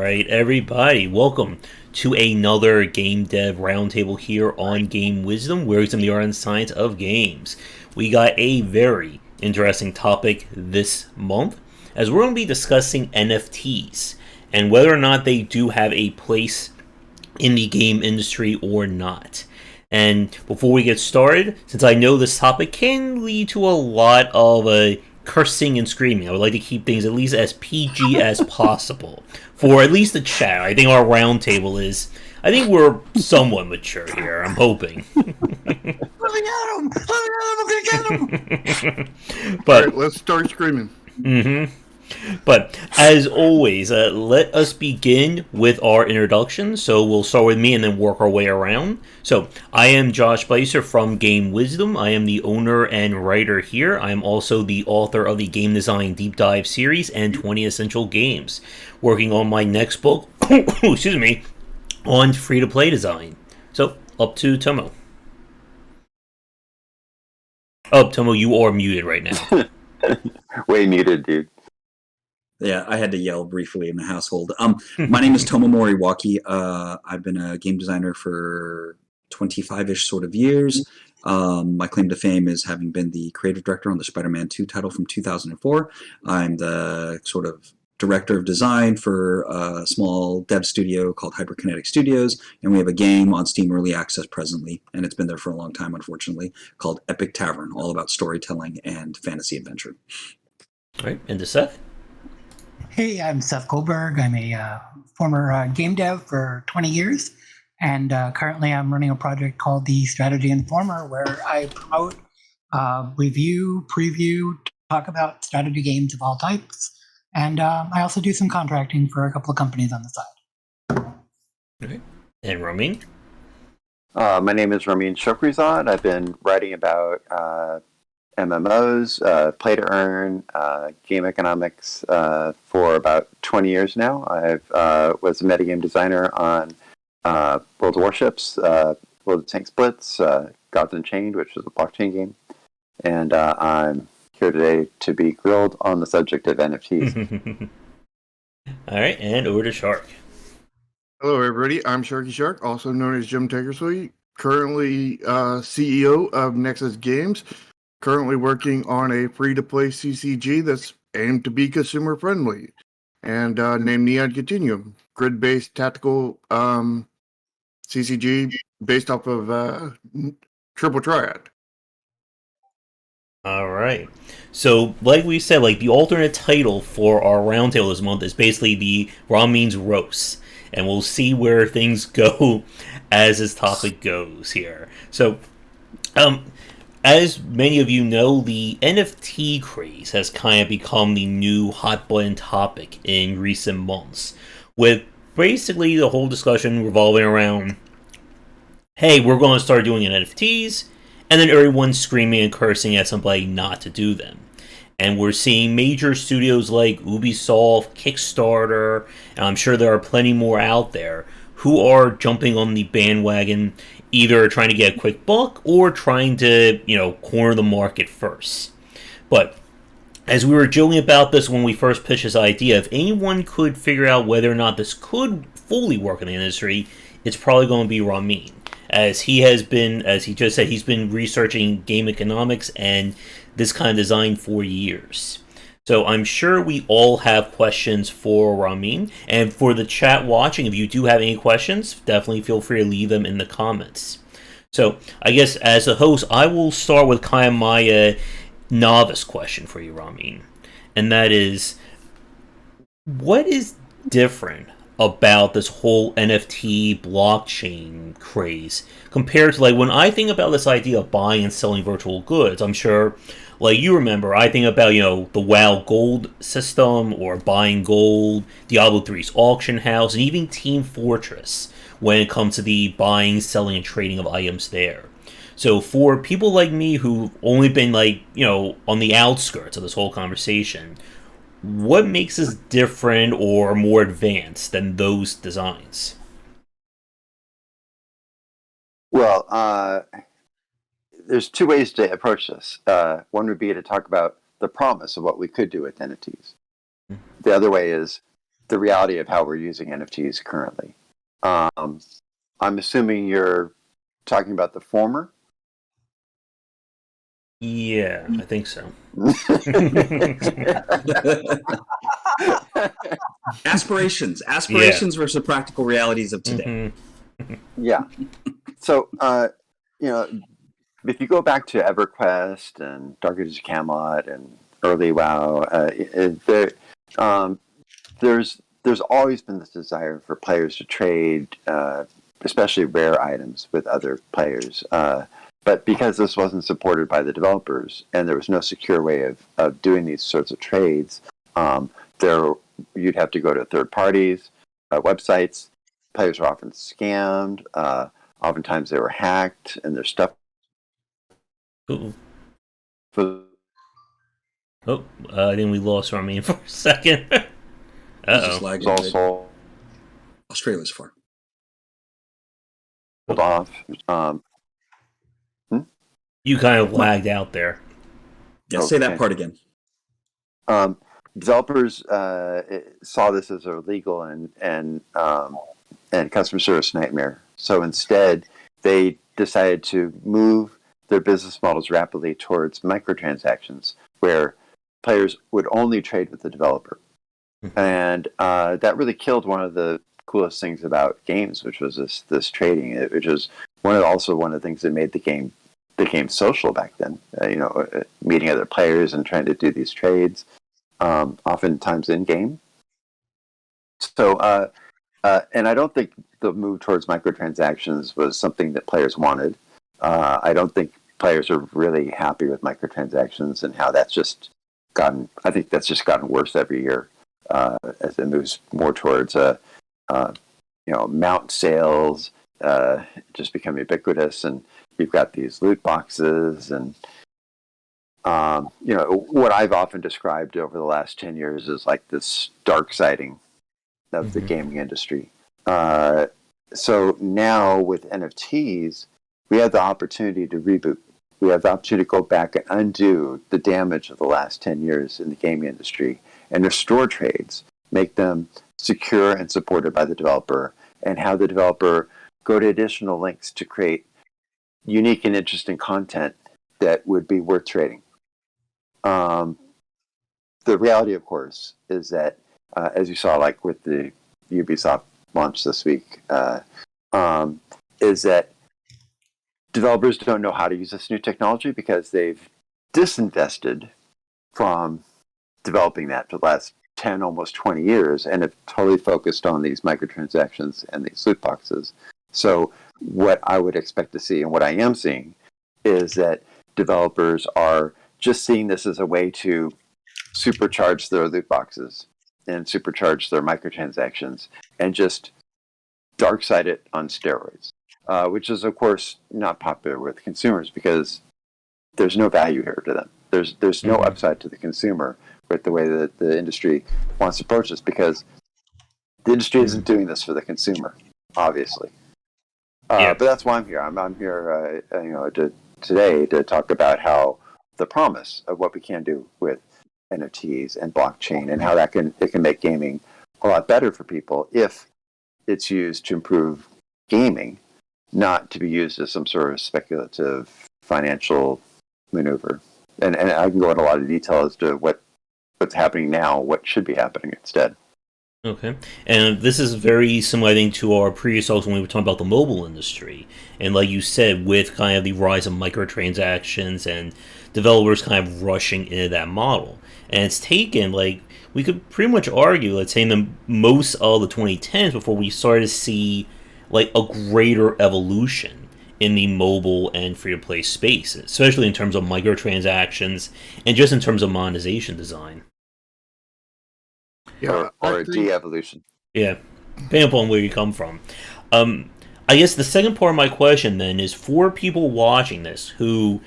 right, everybody, welcome to another Gamedev Roundtable here on Game Wisdom, where it's in the art and science of games. We got a very interesting topic this month, as we're going to be discussing NFTs and whether or not they do have a place in the game industry or not. And before we get started, since I know this topic can lead to a lot of cursing and screaming, I would like to keep things at least as PG as possible for at least the chat. I think our roundtable is. I think we're somewhat mature here. I'm hoping. Let me get him! I'm gonna get him! But all right, let's start screaming. But as always, let us begin with our introduction. So we'll start with me and then work our way around. So I am Josh Bycer from Game Wisdom. I am the owner and writer here. I am also the author of the Game Design Deep Dive series and 20 Essential Games, working on my next book, excuse me, on free-to-play design. So up to Tomo. Oh, Tomo, you are muted right now. Way muted, dude. Yeah, I had to yell briefly in the household. My name is Tomo Moriwaki. I've been a game designer for 25-ish sort of years. My claim to fame is having been the creative director on the Spider-Man 2 title from 2004. I'm the sort of director of design for a small dev studio called Hyperkinetic Studios, and we have a game on Steam Early Access presently, and it's been there for a long time, unfortunately, called Epic Tavern, all about storytelling and fantasy adventure. All right, and to Seth. Hey, I'm Seth Goldberg. I'm a former game dev for 20 years, and currently I'm running a project called the Strategy Informer, where I promote, review, preview, talk about strategy games of all types, and I also do some contracting for a couple of companies on the side. Okay. And Ramin. My name is Ramin Shokrizad. I've been writing about MMOs, play to earn, game economics for about 20 years now. I was a metagame designer on World of Warships, World of Tanks Blitz, Gods Unchained, which is a blockchain game. And I'm here today to be grilled on the subject of NFTs. All right, and over to Shark. Hello, everybody. I'm Sharky Shark, also known as Jim Takersweet, currently CEO of Nexus Games, currently working on a free-to-play CCG that's aimed to be consumer-friendly, and named Neon Continuum, grid-based tactical CCG based off of Triple Triad. All right. So, like we said, like the alternate title for our roundtable this month is basically the Ramin's Roast, and we'll see where things go as this topic goes here. So, as many of you know, the NFT craze has kind of become the new hot button topic in recent months, with basically the whole discussion revolving around, hey, we're going to start doing NFTs, and then everyone screaming and cursing at somebody not to do them. And we're seeing major studios like Ubisoft, Kickstarter, and I'm sure there are plenty more out there who are jumping on the bandwagon, either trying to get a quick buck or trying to, corner the market first. But as we were joking about this when we first pitched this idea, if anyone could figure out whether or not this could fully work in the industry, it's probably going to be Ramin. As he has been, as he just said, he's been researching game economics and this kind of design for years. So I'm sure we all have questions for Ramin. And for the chat watching, if you do have any questions, definitely feel free to leave them in the comments. So I guess as a host, I will start with kind of my novice question for you, Ramin. And that is, what is different about this whole NFT blockchain craze compared to, like, when I think about this idea of buying and selling virtual goods? I'm sure, like you remember, I think about, the WoW Gold system or buying gold, Diablo 3's auction house, and even Team Fortress when it comes to the buying, selling, and trading of items there. So for people like me who've only been, on the outskirts of this whole conversation, what makes us different or more advanced than those designs? Well, there's two ways to approach this. One would be to talk about the promise of what we could do with NFTs. The other way is the reality of how we're using NFTs currently. I'm assuming you're talking about the former. Yeah, I think so. Aspirations Yeah. versus practical realities of today. Yeah. So, if you go back to EverQuest and Dark Ages of Camelot and early WoW, there's always been this desire for players to trade, especially rare items, with other players. But because this wasn't supported by the developers and there was no secure way of doing these sorts of trades, you'd have to go to third parties, websites. Players were often scammed. Oftentimes they were hacked, and their stuff. Ooh. Was I think we lost Ramin for a second. Just lagging. also Australia's far. pulled off. You kind of lagged out there. Yeah, say that part again. Developers saw this as a legal and customer service nightmare. So instead, they decided to move their business models rapidly towards microtransactions, where players would only trade with the developer. And that really killed one of the coolest things about games, which was this trading, which was also one of the things that made the game social back then. Meeting other players and trying to do these trades, oftentimes in game. So, and I don't think the move towards microtransactions was something that players wanted. I don't think players are really happy with microtransactions and how that's just gotten. I think that's just gotten worse every year as it moves more towards mount sales, just become ubiquitous, and you've got these loot boxes and what I've often described over the last 10 years is like this dark siding of the gaming industry. So now with NFTs, we have the opportunity to reboot. We have the opportunity to go back and undo the damage of the last 10 years in the gaming industry and restore trades, make them secure and supported by the developer, and have the developer go to additional links to create unique and interesting content that would be worth trading. The reality, of course, is that, as you saw, like with the Ubisoft launch this week, is that developers don't know how to use this new technology because they've disinvested from developing that for the last 10, almost 20 years, and have totally focused on these microtransactions and these loot boxes. So what I would expect to see, and what I am seeing, is that developers are just seeing this as a way to supercharge their loot boxes and supercharge their microtransactions and just dark side it on steroids, which is, of course, not popular with consumers because there's no value here to them. There's no upside to the consumer with the way that the industry wants to approach this, because the industry isn't doing this for the consumer, obviously. But that's why I'm here. I'm here, today to talk about how the promise of what we can do with NFTs and blockchain and how it can make gaming a lot better for people if it's used to improve gaming, not to be used as some sort of speculative financial maneuver. And I can go into a lot of detail as to what's happening now, what should be happening instead. Okay. And this is very similar, I think, to our previous talks when we were talking about the mobile industry. And like you said, with kind of the rise of microtransactions and developers kind of rushing into that model. And it's taken, like, we could pretty much argue, let's say, in the most of the 2010s before we started to see, like, a greater evolution in the mobile and free-to-play space, especially in terms of microtransactions and just in terms of monetization design. Yeah, or a de-evolution. Yeah, depending upon where you come from. I guess the second part of my question then is for people watching this who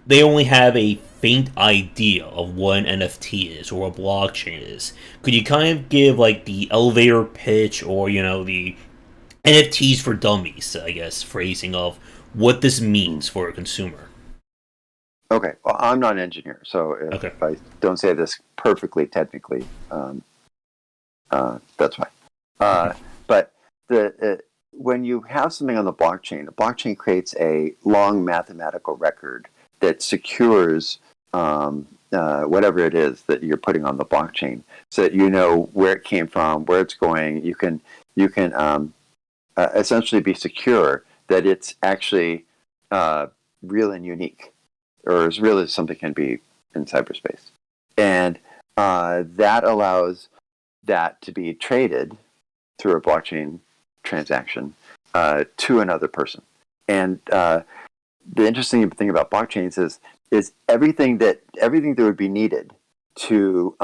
they only have a faint idea of what an NFT is or what blockchain is. Could you kind of give like the elevator pitch or the NFTs for dummies, I guess, phrasing of what this means for a consumer? Okay, well, I'm not an engineer, so if I don't say this perfectly technically, That's why. But when you have something on the blockchain creates a long mathematical record that secures whatever it is that you're putting on the blockchain, so that you know where it came from, where it's going. You can essentially be secure that it's actually real and unique, or as real as something can be in cyberspace, and that allows that to be traded through a blockchain transaction to another person. And the interesting thing about blockchains is everything that would be needed to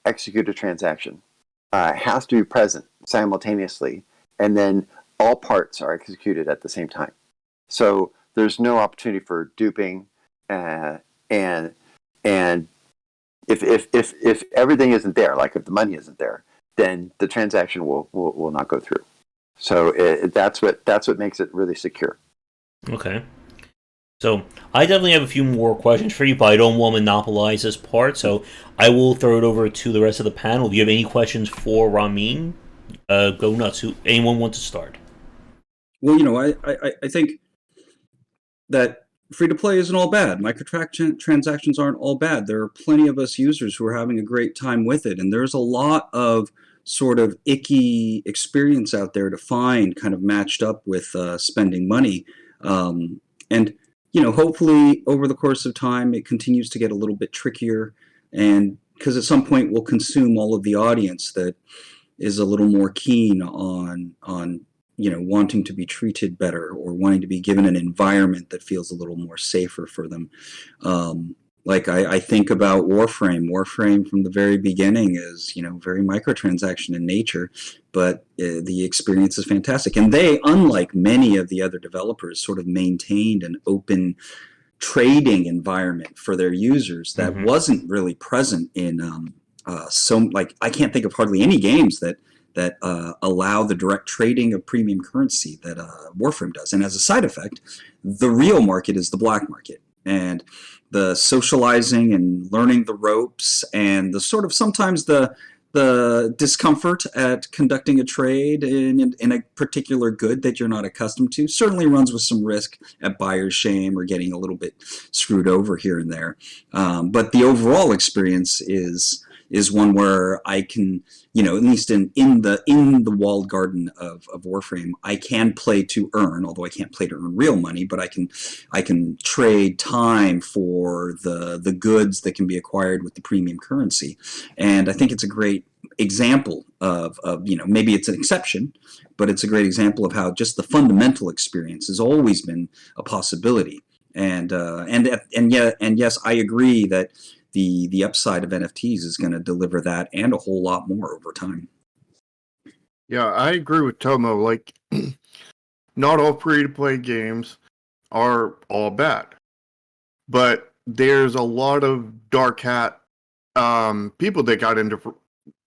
execute a transaction has to be present simultaneously, and then all parts are executed at the same time. So there's no opportunity for duping, and if everything isn't there, like if the money isn't there, then the transaction will not go through. So that's what makes it really secure. Okay. So I definitely have a few more questions for you, but I don't want to monopolize this part, so I will throw it over to the rest of the panel. Do you have any questions for Ramin? Go nuts. Anyone want to start? Well, I think that free to play isn't all bad. Microtransactions aren't all bad. There are plenty of us users who are having a great time with it, and there's a lot of sort of icky experience out there to find, kind of matched up with spending money. And hopefully over the course of time, it continues to get a little bit trickier, and because at some point we'll consume all of the audience that is a little more keen on wanting to be treated better, or wanting to be given an environment that feels a little more safer for them. Like I think about Warframe. Warframe from the very beginning is very microtransaction in nature, but the experience is fantastic. And they, unlike many of the other developers, sort of maintained an open trading environment for their users that wasn't really present in I can't think of hardly any games that allow the direct trading of premium currency that Warframe does. And as a side effect, the real market is the black market. And the socializing and learning the ropes, and the sort of sometimes the discomfort at conducting a trade in a particular good that you're not accustomed to certainly runs with some risk at buyer's shame or getting a little bit screwed over here and there. But the overall experience is one where I can, at least in the walled garden of Warframe, I can play to earn, although I can't play to earn real money, but I can trade time for the goods that can be acquired with the premium currency. And I think it's a great example of maybe it's an exception, but it's a great example of how just the fundamental experience has always been a possibility. And yes, I agree that the upside of NFTs is going to deliver that and a whole lot more over time. Yeah, I agree with Tomo. Like, not all free-to-play games are all bad, but there's a lot of dark hat people that got into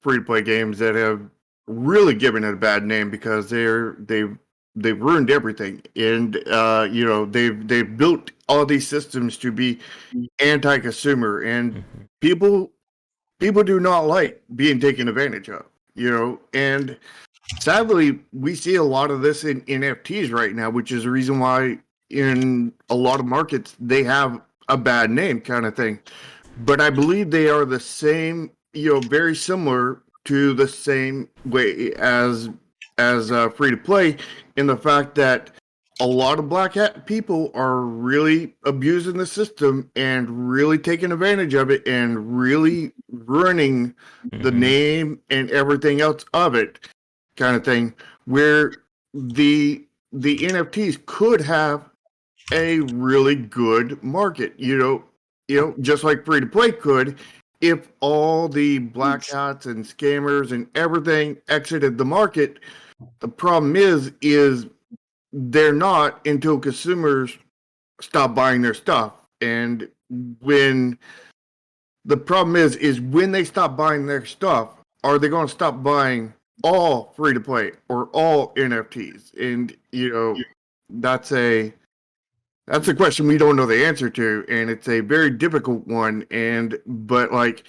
free-to-play games that have really given it a bad name because they've ruined everything, and they've built all these systems to be anti-consumer, and people do not like being taken advantage of, and sadly we see a lot of this in NFTs right now, which is the reason why in a lot of markets they have a bad name kind of thing. But I believe they are the same, very similar to the same way as free to play, in the fact that a lot of black hat people are really abusing the system and really taking advantage of it and really ruining the name and everything else of it, kind of thing, where the NFTs could have a really good market, just like free to play could, if all the black hats and scammers and everything exited the market. The problem is they're not until consumers stop buying their stuff. And when the problem is when they stop buying their stuff, are they going to stop buying all free to play or all NFTs? And that's a question we don't know the answer to, and it's a very difficult one. But like,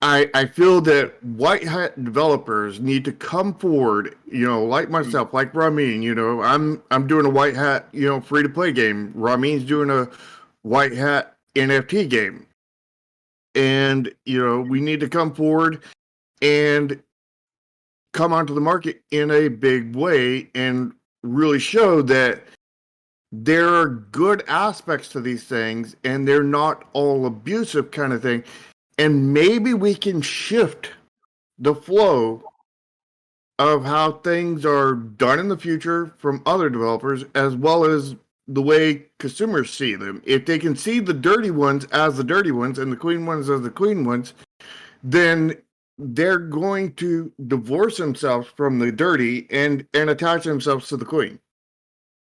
I feel that white hat developers need to come forward, like myself, like Ramin, I'm doing a white hat, free to play game. Ramin's doing a white hat NFT game. And, we need to come forward and come onto the market in a big way and really show that there are good aspects to these things and they're not all abusive kind of thing. And maybe we can shift the flow of how things are done in the future from other developers, as well as the way consumers see them. If they can see the dirty ones as the dirty ones and the clean ones as the clean ones, then they're going to divorce themselves from the dirty and attach themselves to the clean.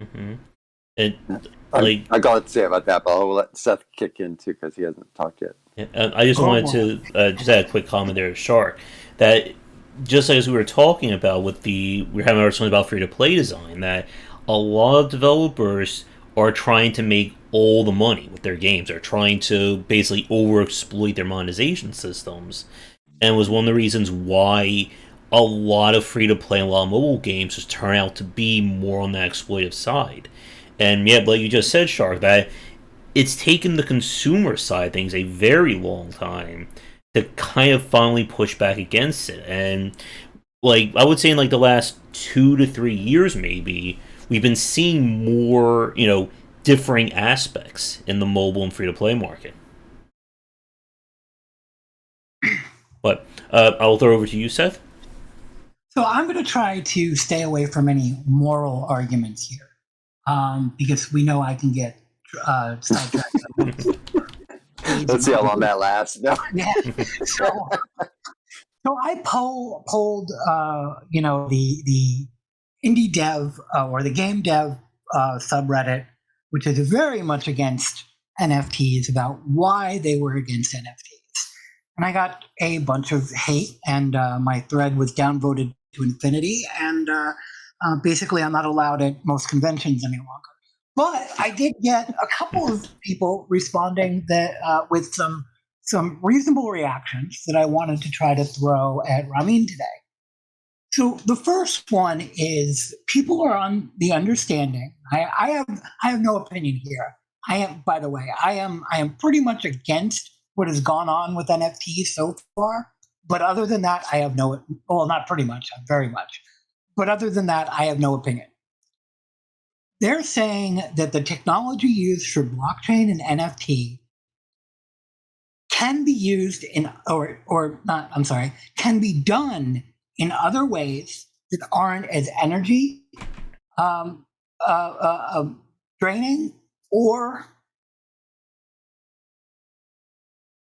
Mm-hmm. And I got a lot to say about that, but I'll let Seth kick in too because he hasn't talked yet. I just wanted to just add a quick comment there to Shark that just as we were talking about we're having our discussion about free to play design, that a lot of developers are trying to make all the money with their games, are trying to basically overexploit their monetization systems, and was one of the reasons why a lot of free to play and a lot of mobile games just turn out to be more on that exploitive side. And yeah, like you just said, Shark, that it's taken the consumer side of things a very long time to kind of finally push back against it. And like I would say in like the last 2 to 3 years maybe, we've been seeing more, differing aspects in the mobile and free to play market. But I'll throw it over to you, Seth. So I'm going to try to stay away from any moral arguments here, because we know I can get sidetracked. Let's see how long that lasts. No. Yeah. So I polled, the indie dev or the game dev subreddit, which is very much against NFTs, about why they were against NFTs. And I got a bunch of hate, and my thread was downvoted to infinity. And basically, I'm not allowed at most conventions any longer. But I did get a couple of people responding that with some reasonable reactions that I wanted to try to throw at Ramin today. So the first one is people are on the understanding. I have no opinion here. I am, by the way, I am pretty much against what has gone on with NFTs so far. But other than that, I have no. Well, not pretty much, very much. But other than that, I have no opinion. They're saying that the technology used for blockchain and NFT can be used or not, I'm sorry, can be done in other ways that aren't as energy draining or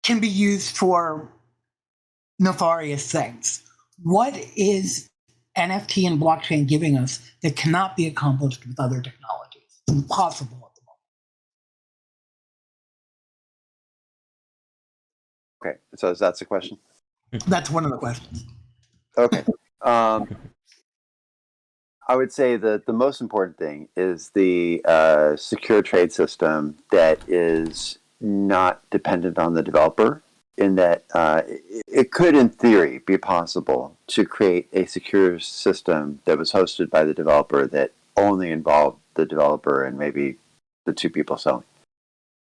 can be used for nefarious things. What is NFT and blockchain giving us that cannot be accomplished with other technologies? It's impossible at the moment. Okay, so that's the question? That's one of the questions. Okay. I would say that the most important thing is the secure trade system that is not dependent on the developer, in that it could, in theory, be possible to create a secure system that was hosted by the developer that only involved the developer and maybe the two people selling.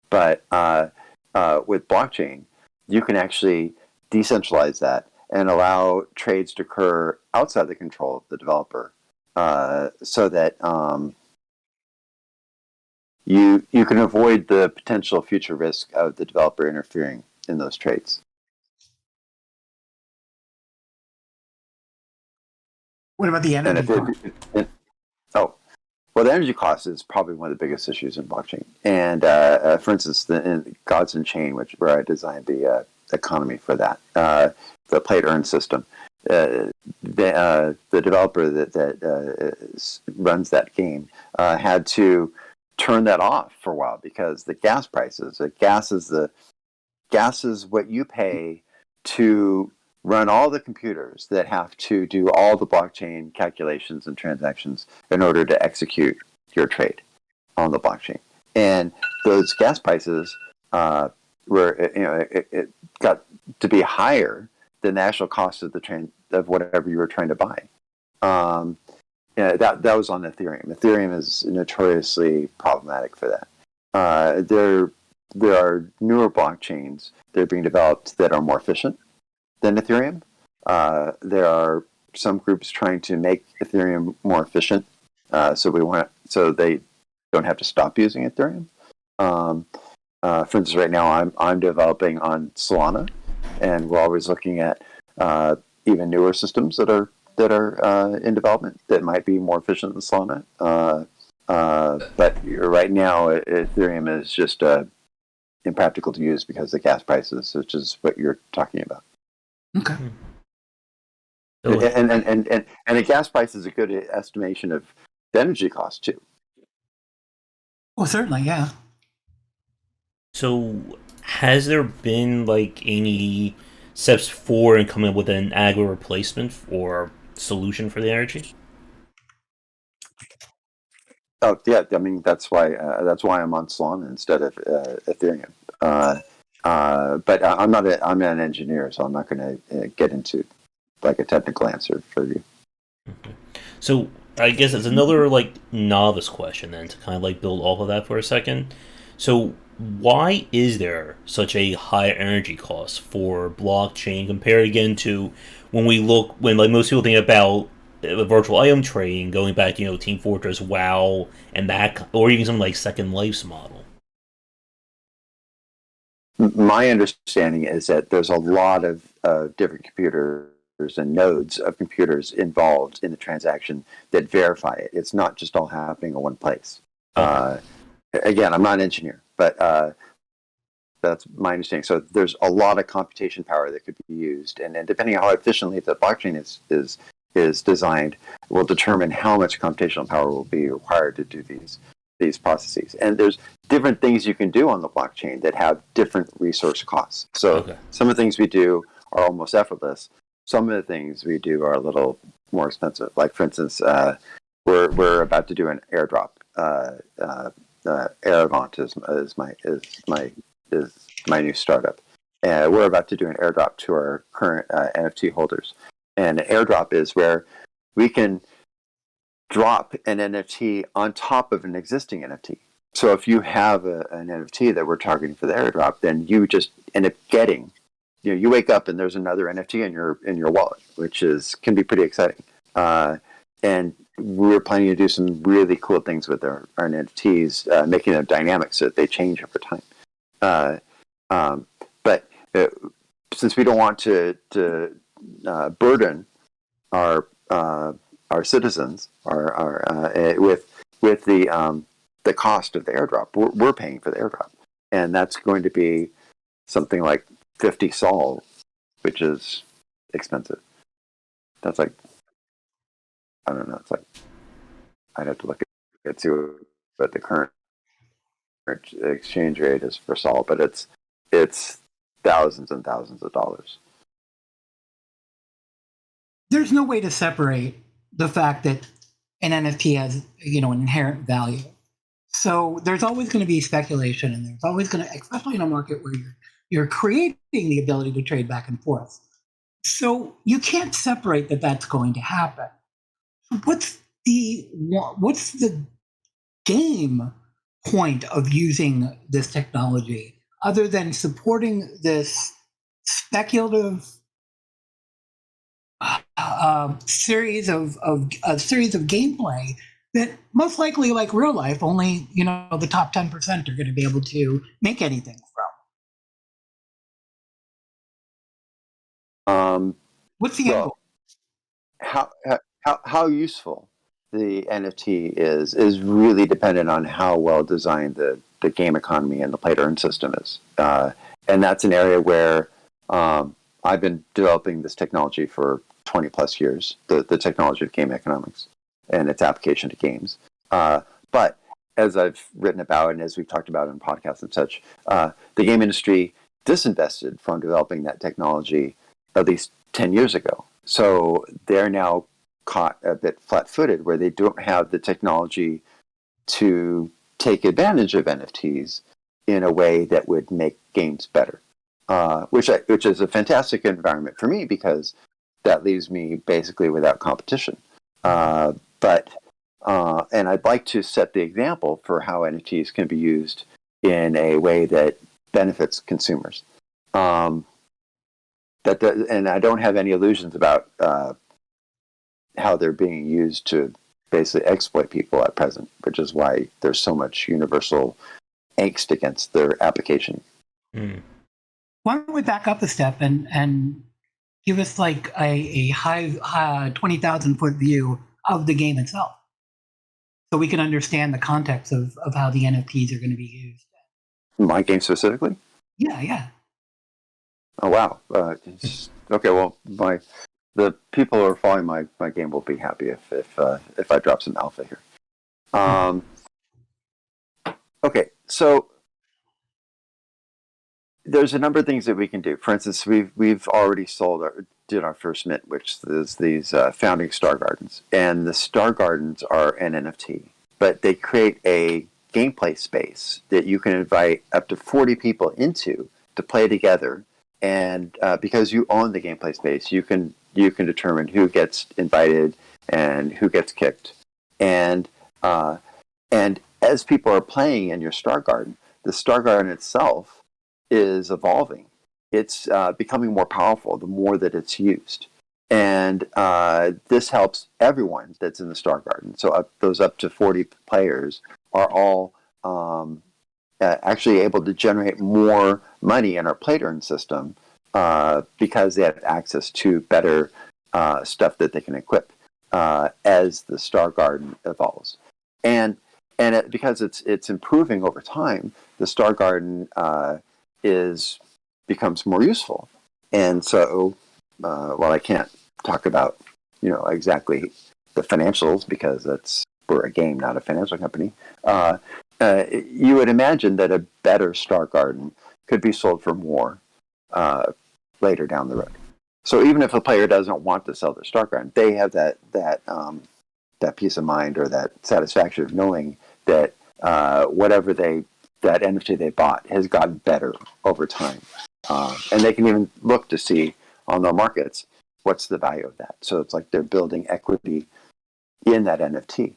But with blockchain, you can actually decentralize that and allow trades to occur outside the control of the developer, so that you can avoid the potential future risk of the developer interfering in those trades. What about the energy cost? Well, the energy cost is probably one of the biggest issues in blockchain. And for instance, in Gods and Chain, where I designed the economy for that, the play-to-earn system, the developer that runs that game had to turn that off for a while because the gas prices. Gas is what you pay to run all the computers that have to do all the blockchain calculations and transactions in order to execute your trade on the blockchain. And those gas prices it got to be higher than the actual cost of of whatever you were trying to buy. That was on Ethereum. Ethereum is notoriously problematic for that. There are newer blockchains that are being developed that are more efficient than Ethereum. There are some groups trying to make Ethereum more efficient, so they don't have to stop using Ethereum. For instance, right now I'm developing on Solana, and we're always looking at even newer systems that are in development that might be more efficient than Solana. But right now, Ethereum is just impractical to use because of the gas prices, which is what you're talking about. Okay. And the gas price is a good estimation of the energy cost too. Well, certainly, yeah. So, has there been like any steps forward in coming up with an agro replacement or solution for the energy? Oh yeah, I mean that's why I'm on Solana instead of Ethereum. But I'm not an engineer, so I'm not going to get into like a technical answer for you. Okay. So I guess it's another like novice question then to kind of like build off of that for a second. So why is there such a high energy cost for blockchain compared again to when like most people think about virtual item trading going back to Team Fortress, WoW, and that, or even something like Second Life's model? My understanding is that there's a lot of different computers and nodes of computers involved in the transaction that verify it. It's not just all happening in one place. Again, I'm not an engineer, but that's my understanding. So there's a lot of computation power that could be used, and depending on how efficiently the blockchain is designed, will determine how much computational power will be required to do these processes. And there's different things you can do on the blockchain that have different resource costs. So some of the things we do are almost effortless. Some of the things we do are a little more expensive. Like for instance, we're about to do an airdrop. Arrogant is my new startup. We're about to do an airdrop to our current NFT holders. And an airdrop is where we can drop an NFT on top of an existing NFT. So if you have an NFT that we're targeting for the airdrop, then you just end up getting, you wake up and there's another NFT in your wallet, which can be pretty exciting. And we're planning to do some really cool things with our NFTs, making them dynamic so that they change over time. But since we don't want to burden our citizens with the cost of the airdrop, we're paying for the airdrop, and that's going to be something like 50 sol, which is expensive. That's like, I don't know. It's like, I'd have to look at see what the current exchange rate is for sol, but it's thousands and thousands of dollars. There's no way to separate the fact that an NFT has, an inherent value. So there's always going to be speculation, and there's always going to, especially in a market where you're creating the ability to trade back and forth. So you can't separate that that's going to happen. What's the game point of using this technology other than supporting this speculative series of gameplay that most likely, like real life, only the top 10% are going to be able to make anything from? What's the end goal? How useful the NFT is really dependent on how well designed the game economy and the play-to-earn system is, and that's an area where I've been developing this technology for 20 plus years, the technology of game economics and its application to games. But as I've written about and as we've talked about in podcasts and such, the game industry disinvested from developing that technology at least 10 years ago. So they're now caught a bit flat-footed where they don't have the technology to take advantage of NFTs in a way that would make games better, which is a fantastic environment for me because that leaves me basically without competition. But and I'd like to set the example for how NFTs can be used in a way that benefits consumers. And I don't have any illusions about how they're being used to basically exploit people at present, which is why there's so much universal angst against their application. Why don't we back up a step and give us like a high 20,000 foot view of the game itself, so we can understand the context of how the NFTs are going to be used. My game specifically? Yeah. Oh wow. Okay. Well, the people who are following my game will be happy if I drop some alpha here. Okay. So there's a number of things that we can do. For instance, we've already did our first mint, which is these founding star gardens, and the star gardens are an NFT, but they create a gameplay space that you can invite up to 40 people into to play together. And because you own the gameplay space, you can determine who gets invited and who gets kicked. And as people are playing in your star garden, the star garden itself is evolving. It's becoming more powerful the more that it's used. And this helps everyone that's in the Star Garden. So those up to 40 players are all actually able to generate more money in our play earn system because they have access to better stuff that they can equip as the Star Garden evolves. And because it's improving over time, the Star Garden becomes more useful. And so, while I can't talk about exactly the financials because we're a game, not a financial company, you would imagine that a better Star Garden could be sold for more later down the road. So even if a player doesn't want to sell their Star Garden, they have that peace of mind or that satisfaction of knowing that whatever that NFT they bought has gotten better over time. And they can even look to see on their markets what's the value of that. So it's like they're building equity in that NFT.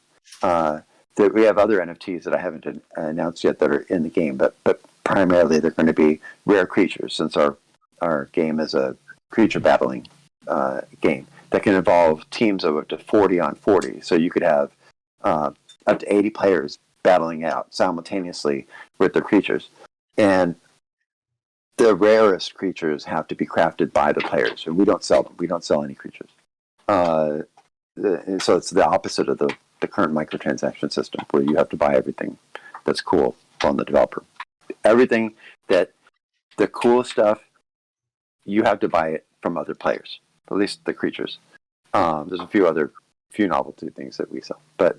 We have other NFTs that I haven't announced yet that are in the game, but primarily they're going to be rare creatures, since our game is a creature battling game that can involve teams of up to 40 on 40. So you could have up to 80 players battling out simultaneously with their creatures. And the rarest creatures have to be crafted by the players, and we don't sell them. We don't sell any creatures. So it's the opposite of the current microtransaction system, where you have to buy everything that's cool from the developer. Everything that the cool stuff, you have to buy it from other players, at least the creatures. There's a few novelty things that we sell, but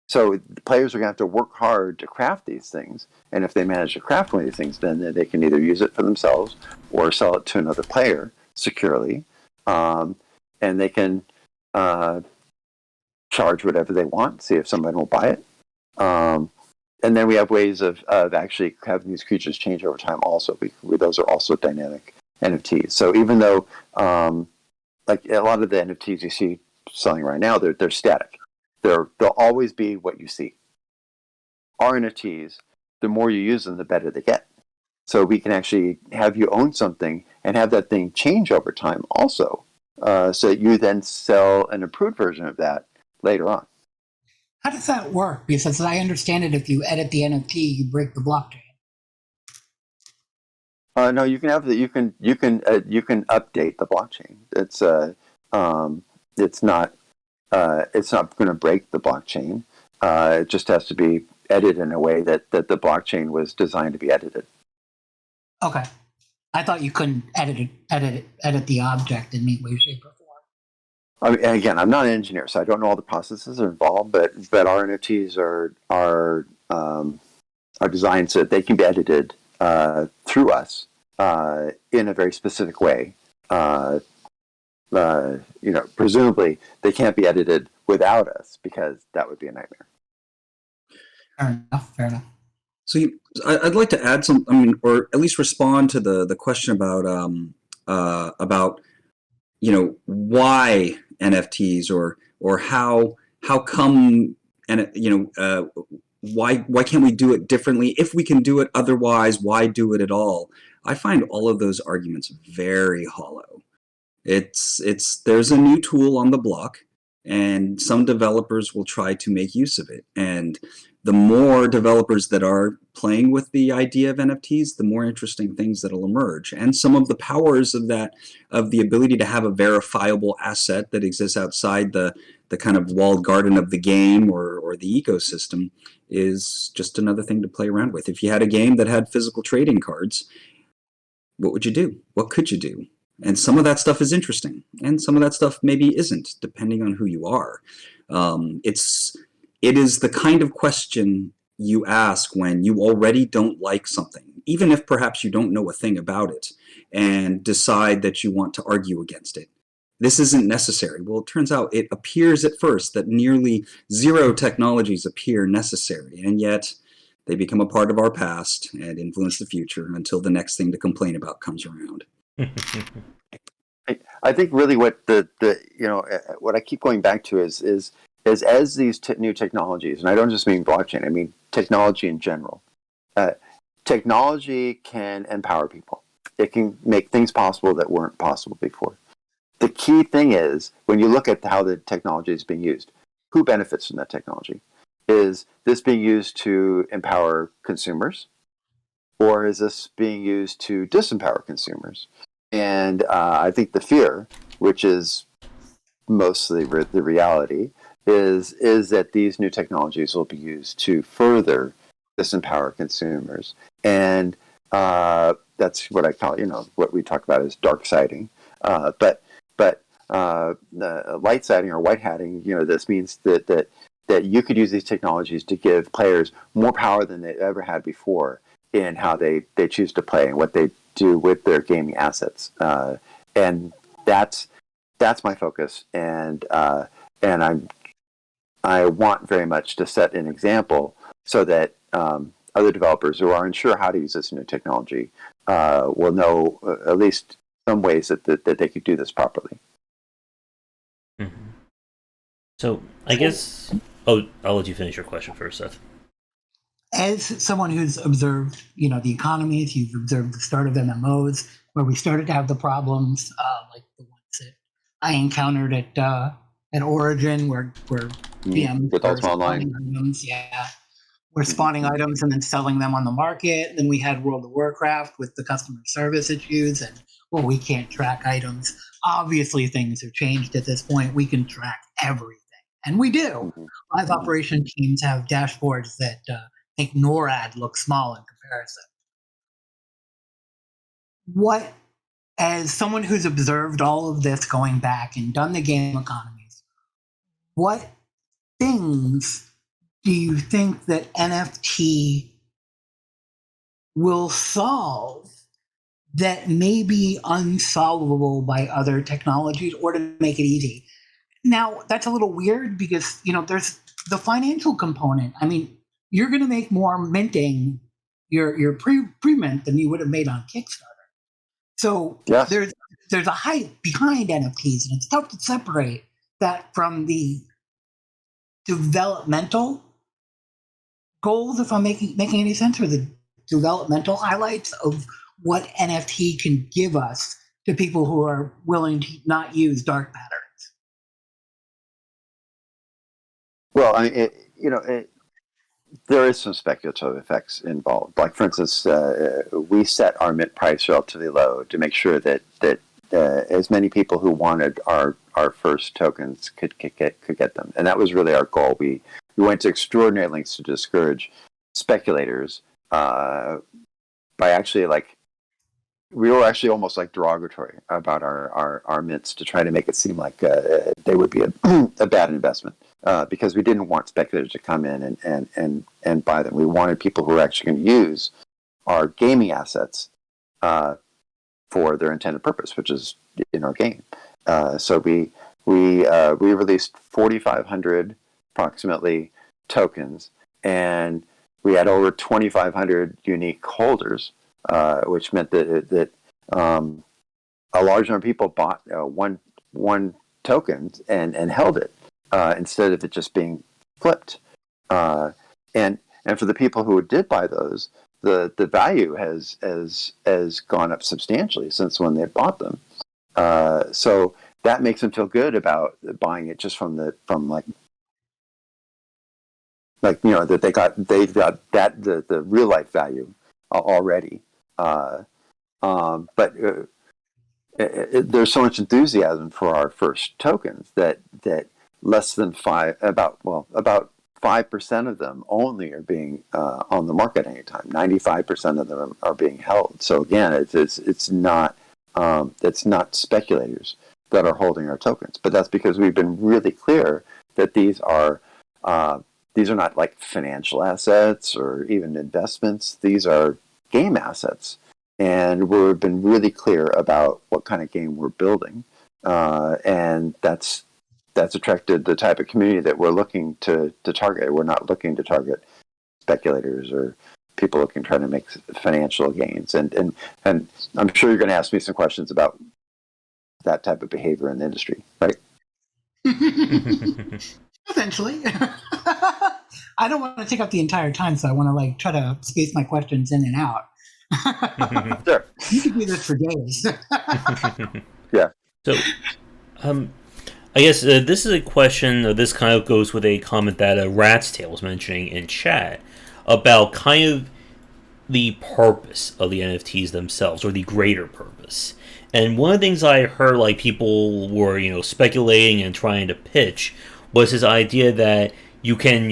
so the players are going to have to work hard to craft these things, and if they manage to craft one of these things, then they can either use it for themselves or sell it to another player securely, and they can charge whatever they want, see if somebody will buy it. And then we have ways of actually having these creatures change over time also. Those are also dynamic NFTs. So even though, like a lot of the NFTs you see selling right now, they're static. They'll always be what you see. Our NFTs, the more you use them, the better they get. So we can actually have you own something and have that thing change over time also. So you then sell an improved version of that later on. How does that work? Because as I understand it, if you edit the NFT, you break the blockchain. No, you can have you can update the blockchain. It's not going to break the blockchain. It just has to be edited in a way that the blockchain was designed to be edited. Okay, I thought you couldn't edit the object in any way, shape, or form. I mean, again, I'm not an engineer, so I don't know all the processes involved. But our NFTs are designed so that they can be edited through us in a very specific way. Presumably they can't be edited without us, because that would be a nightmare. Fair enough. So I'd like to add some, I mean, or at least respond to the question about why NFTs or how come, and why can't we do it differently? If we can do it otherwise, why do it at all? I find all of those arguments very hollow. There's a new tool on the block, and some developers will try to make use of it. And the more developers that are playing with the idea of NFTs, the more interesting things that'll emerge. And some of the powers of the ability to have a verifiable asset that exists outside the kind of walled garden of the game or the ecosystem is just another thing to play around with. If you had a game that had physical trading cards, what would you do? What could you do? And some of that stuff is interesting, and some of that stuff maybe isn't, depending on who you are. It is the kind of question you ask when you already don't like something, even if perhaps you don't know a thing about it, and decide that you want to argue against it. This isn't necessary. Well, it turns out it appears at first that nearly zero technologies appear necessary, and yet they become a part of our past and influence the future until the next thing to complain about comes around. I think really what what I keep going back to is as these new technologies, and I don't just mean blockchain, I mean technology in general. Technology can empower people. It can make things possible that weren't possible before. The key thing is, when you look at how the technology is being used, who benefits from that technology? Is this being used to empower consumers, or is this being used to disempower consumers? And I think the fear, which is mostly the reality, is that these new technologies will be used to further disempower consumers. And that's what I call, what we talk about as dark siding. But light siding or white hatting, this means that you could use these technologies to give players more power than they ever had before in how they choose to play and what they do with their gaming assets. And that's my focus. And I want very much to set an example so that other developers who aren't sure how to use this new technology will know at least some ways that they could do this properly. Mm-hmm. So I guess, I'll let you finish your question first, Seth. As someone who's observed, the economies, you've observed the start of MMOs, where we started to have the problems, like the ones that I encountered at Origin, where PMs with were Ultima spawning Online. items, we're spawning items and then selling them on the market. Then we had World of Warcraft with the customer service issues, and we can't track items. Obviously, things have changed at this point. We can track everything, and we do. Live operation teams have dashboards that make NORAD look small in comparison. What, as someone who's observed all of this going back and done the game economies, what things do you think that NFT will solve that may be unsolvable by other technologies, or to make it easy? Now, that's a little weird because, there's the financial component. I mean, you're going to make more minting your pre-mint than you would have made on Kickstarter. So yes. there's a hype behind NFTs, and it's tough to separate that from the developmental goals, if I'm making any sense, or the developmental highlights of what NFT can give us to people who are willing to not use dark patterns. Well, I mean, there is some speculative effects involved. Like, for instance, we set our mint price relatively low to make sure that as many people who wanted our first tokens could get them, and that was really our goal. We went to extraordinary lengths to discourage speculators by actually we were actually almost like derogatory about our mints to try to make it seem like they would be a bad investment. Because we didn't want speculators to come in and buy them. We wanted people who were actually going to use our gaming assets for their intended purpose, which is in our game. So we released 4,500 approximately tokens, and we had over 2,500 unique holders, which meant that a large number of people bought one token and held it instead of it just being flipped. And for the people who did buy those, the value has gone up substantially since when they bought them. So that makes them feel good about buying it just from that they've got that the real life value already. But there's so much enthusiasm for our first tokens that less than about 5% of them only are being on the market at any time. 95% of them are being held. So again, it's not speculators that are holding our tokens, but that's because we've been really clear that these are not like financial assets or even investments. These are game assets, and we've been really clear about what kind of game we're building, and that's attracted the type of community that we're looking to target. We're not looking to target speculators or people looking trying to make financial gains. And I'm sure you're going to ask me some questions about that type of behavior in the industry, right? Eventually. I don't want to take up the entire time, so I want to try to space my questions in and out. Sure. You could do this for days. Yeah. So, I guess this is a question. This kind of goes with a comment that Rat's Tail was mentioning in chat about kind of the purpose of the NFTs themselves, or the greater purpose. And one of the things I heard, people were, speculating and trying to pitch, was this idea that you can,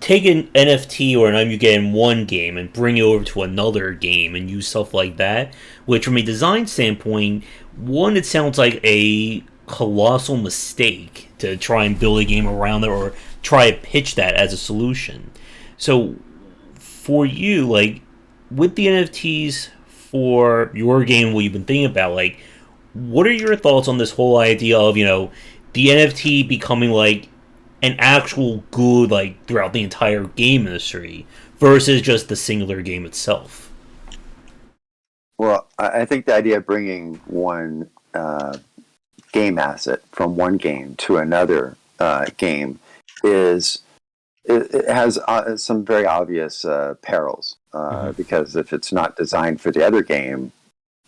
take an NFT or an item you get in one game and bring it over to another game and use stuff like that. Which, from a design standpoint, one, it sounds like a colossal mistake to try and build a game around it or try to pitch that as a solution. So, for you, with the NFTs for your game, what you've been thinking about, what are your thoughts on this whole idea of, the NFT becoming an actual good, throughout the entire game industry versus just the singular game itself? Well, I think the idea of bringing one game asset from one game to another game it has some very obvious perils because if it's not designed for the other game,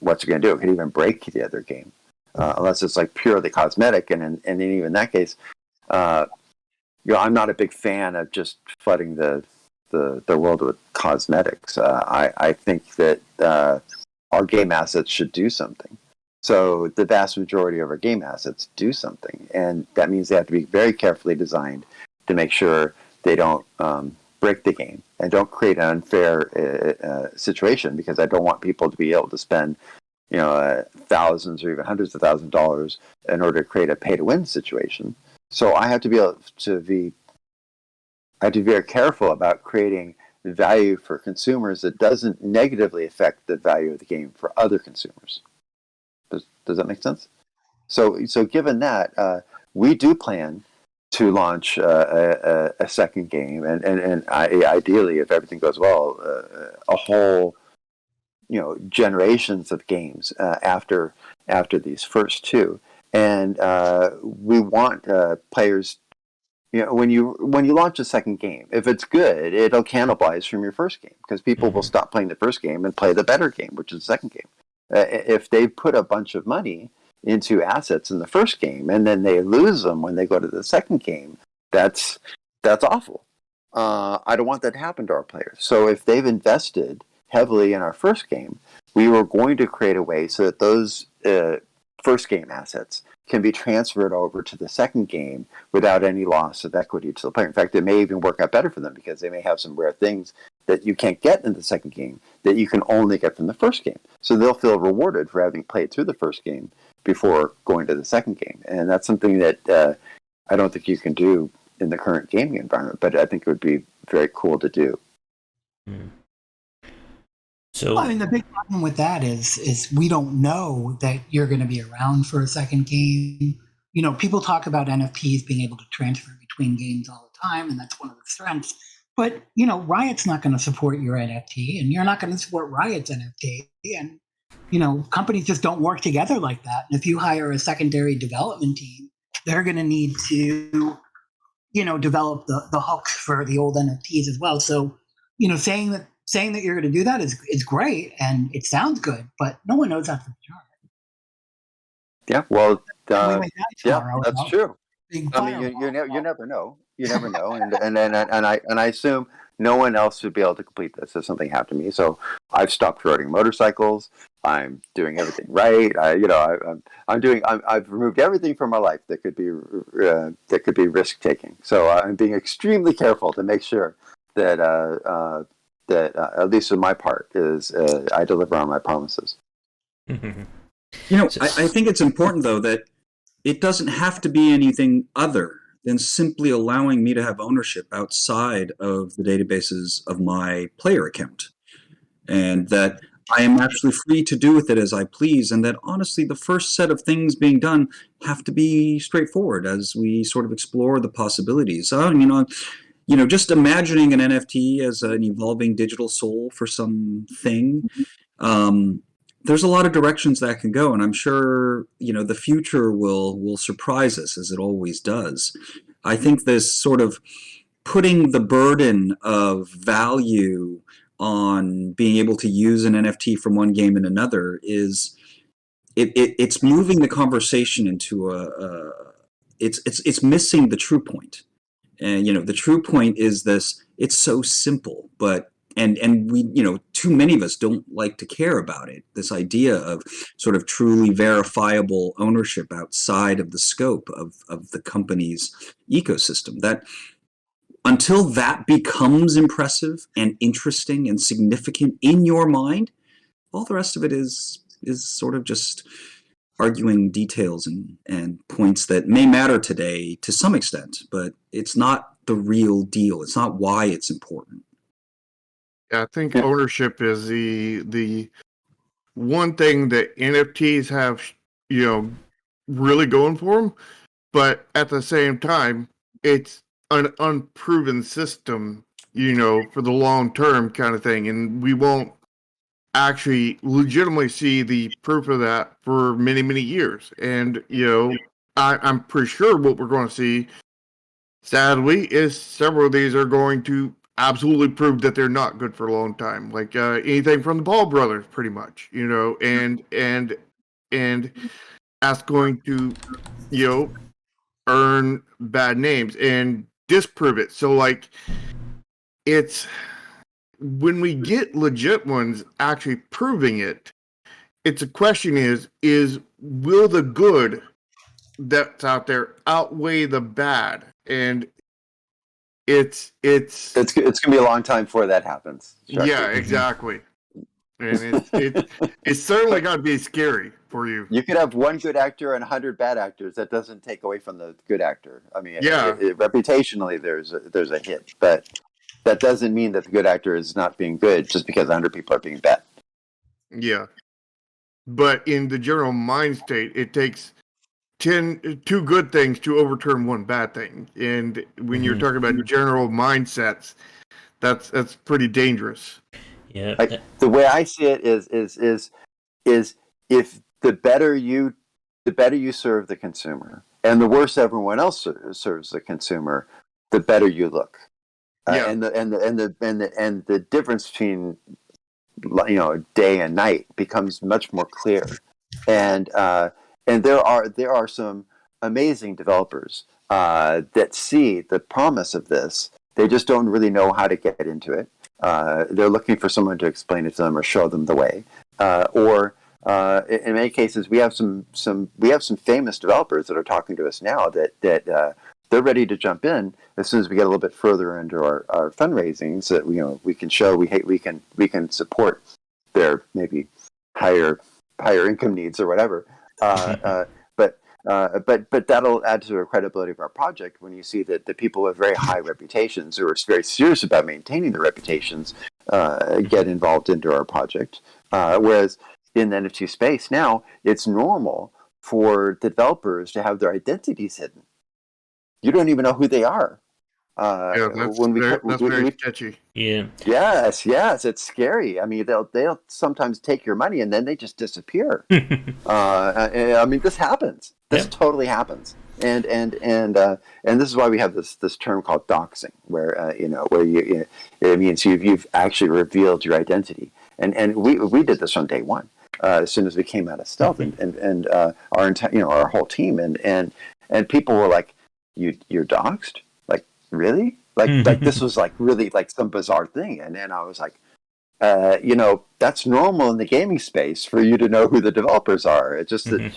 what's it going to do? It could even break the other game unless it's purely cosmetic, and even in that case, I'm not a big fan of just flooding the world with cosmetics. I think that our game assets should do something. So the vast majority of our game assets do something, and that means they have to be very carefully designed to make sure they don't break the game and don't create an unfair situation, because I don't want people to be able to spend thousands or even hundreds of thousands of dollars in order to create a pay-to-win situation. So I have to be very careful about creating value for consumers that doesn't negatively affect the value of the game for other consumers. Does that make sense? So given that, we do plan to launch a second game, and ideally, if everything goes well, a whole generations of games after these first two. And we want players. When you launch a second game, if it's good, it'll cannibalize from your first game, because people will stop playing the first game and play the better game, which is the second game. If they put a bunch of money into assets in the first game and then they lose them when they go to the second game, that's awful. I don't want that to happen to our players. So if they've invested heavily in our first game, we were going to create a way so that those first game assets can be transferred over to the second game without any loss of equity to the player. In fact, it may even work out better for them, because they may have some rare things that you can't get in the second game that you can only get from the first game. So they'll feel rewarded for having played through the first game before going to the second game. And that's something that I don't think you can do in the current gaming environment, but I think it would be very cool to do. So, Well, the big problem with that is we don't know that you're going to be around for a second game. People talk about NFTs being able to transfer between games all the time, and that's one of the strengths. But you know, Riot's not going to support your NFT, and you're not going to support Riot's NFT, and you know, companies just don't work together like that. And if you hire a secondary development team, they're going to need to, you know, develop the hooks for the old NFTs as well. So, you know, saying that you're going to do that is great and it sounds good, but no one knows that for sure. Yeah, well, We went down yeah, tomorrow that's about true. big I mean, fireball. you never know. You never know, and I assume no one else would be able to complete this if something happened to me. So I've stopped riding motorcycles. I'm doing everything right. I've removed everything from my life that could be risk taking. So I'm being extremely careful to make sure that at least on my part is I deliver on my promises. You know, I think it's important, though, that it doesn't have to be anything other than simply allowing me to have ownership outside of the databases of my player account. And that I am actually free to do with it as I please. And that, honestly, the first set of things being done have to be straightforward as we sort of explore the possibilities. You know, just imagining an NFT as an evolving digital soul for something. There's a lot of directions that can go, and I'm sure, you know, the future will surprise us as it always does. I think this sort of putting the burden of value on being able to use an NFT from one game in another is it's moving the conversation into it's missing the true point. And you know, the true point is this: it's so simple, but and we, you know, too many of us don't like to care about it. This idea of sort of truly verifiable ownership outside of the scope of the company's ecosystem. That until that becomes impressive and interesting and significant in your mind, all the rest of it is sort of just arguing details and points that may matter today to some extent, but it's not the real deal. It's not why it's important. Yeah, I think ownership is the one thing that NFTs have, you know, really going for them. But at the same time, it's an unproven system, you know, for the long term kind of thing, and we won't actually legitimately see the proof of that for many, many years. And you know, I'm pretty sure what we're going to see, sadly, is several of these are going to absolutely prove that they're not good for a long time. Like anything from the Ball brothers, pretty much, you know, and that's going to, you know, earn bad names and disprove it. So like, it's when we get legit ones actually proving it, it's a question is will the good that's out there outweigh the bad? And it's Gonna be a long time before that happens. yeah, exactly. And it's certainly got to be scary for you. You could have one good actor and 100 bad actors. That doesn't take away from the good actor. I mean, Yeah. Reputationally, there's a hit, but that doesn't mean that the good actor is not being good just because 100 people are being bad. Yeah. But in the general mind state, it takes two good things to overturn one bad thing. And when you're talking about general mindsets, that's pretty dangerous. Yeah. Like, the way I see it is if the better you serve the consumer, and the worse everyone else serves the consumer, the better you look. Yeah. And the difference between, you know, day and night becomes much more clear. And there are some amazing developers that see the promise of this. They just don't really know how to get into it. They're looking for someone to explain it to them or show them the way. Or in many cases, we have some famous developers that are talking to us now that they're ready to jump in as soon as we get a little bit further into our fundraising, so that, you know, we can show we can support their maybe higher income needs or whatever. But that'll add to the credibility of our project when you see that the people with very high reputations, who are very serious about maintaining their reputations, get involved into our project. Whereas in the NFT space now, it's normal for developers to have their identities hidden. You don't even know who they are. Yeah, that's when we that's very sketchy. Yeah. yes, it's scary. I mean, they'll sometimes take your money and then they just disappear. I mean, this happens. This Yep. totally happens. And this is why we have this term called doxing, where it means you've actually revealed your identity. And we did this on day one, as soon as we came out of stealth, and our whole team and people were like, you're doxed? Like, really? Like this was like really like some bizarre thing. And I was like, that's normal in the gaming space for you to know who the developers are. It's just that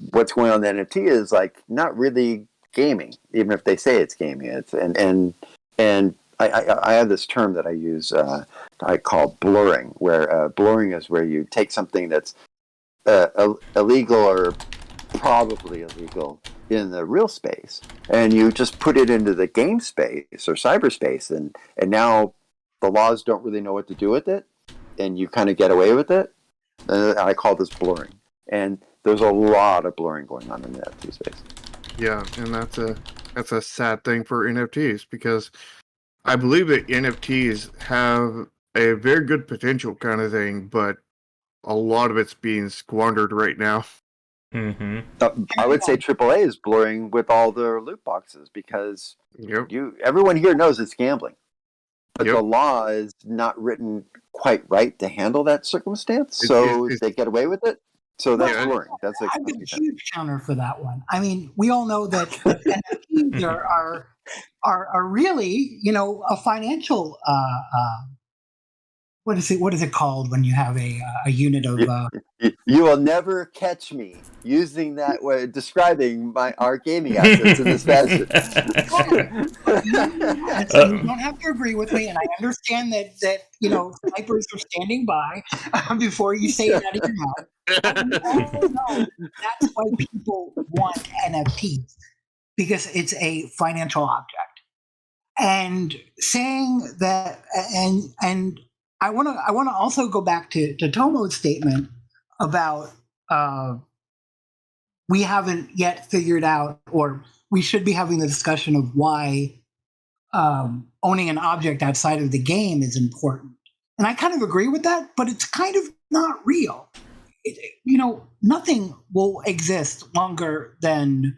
what's going on in the NFT is like not really gaming, even if they say it's gaming. It's and I have this term that I use. I call blurring, where blurring is where you take something that's illegal or probably illegal in the real space, and you just put it into the game space or cyberspace, and now the laws don't really know what to do with it, and you kind of get away with it. I call this blurring, and there's a lot of blurring going on in the NFT space. Yeah, and that's a sad thing for NFTs, because I believe that NFTs have a very good potential kind of thing, but a lot of it's being squandered right now. I would say AAA is blurring with all their loot boxes, because Yep. everyone here knows it's gambling, but Yep. the law is not written quite right to handle that circumstance, so they get away with it. So that's blurring. That's a I've got a huge counter for that one. I mean, we all know that NFTs are really, a financial. What is it called when you have a unit of? You will never catch me using that way, describing our gaming assets in this fashion. You don't have to agree with me, and I understand that snipers are standing by before you say it out of your mouth. But we all know that's why people want NFTs, because it's a financial object. And saying that, and I want to also go back to Tomo's statement about we haven't yet figured out, or we should be having the discussion of why owning an object outside of the game is important. And I kind of agree with that, but it's kind of not real. Nothing will exist longer than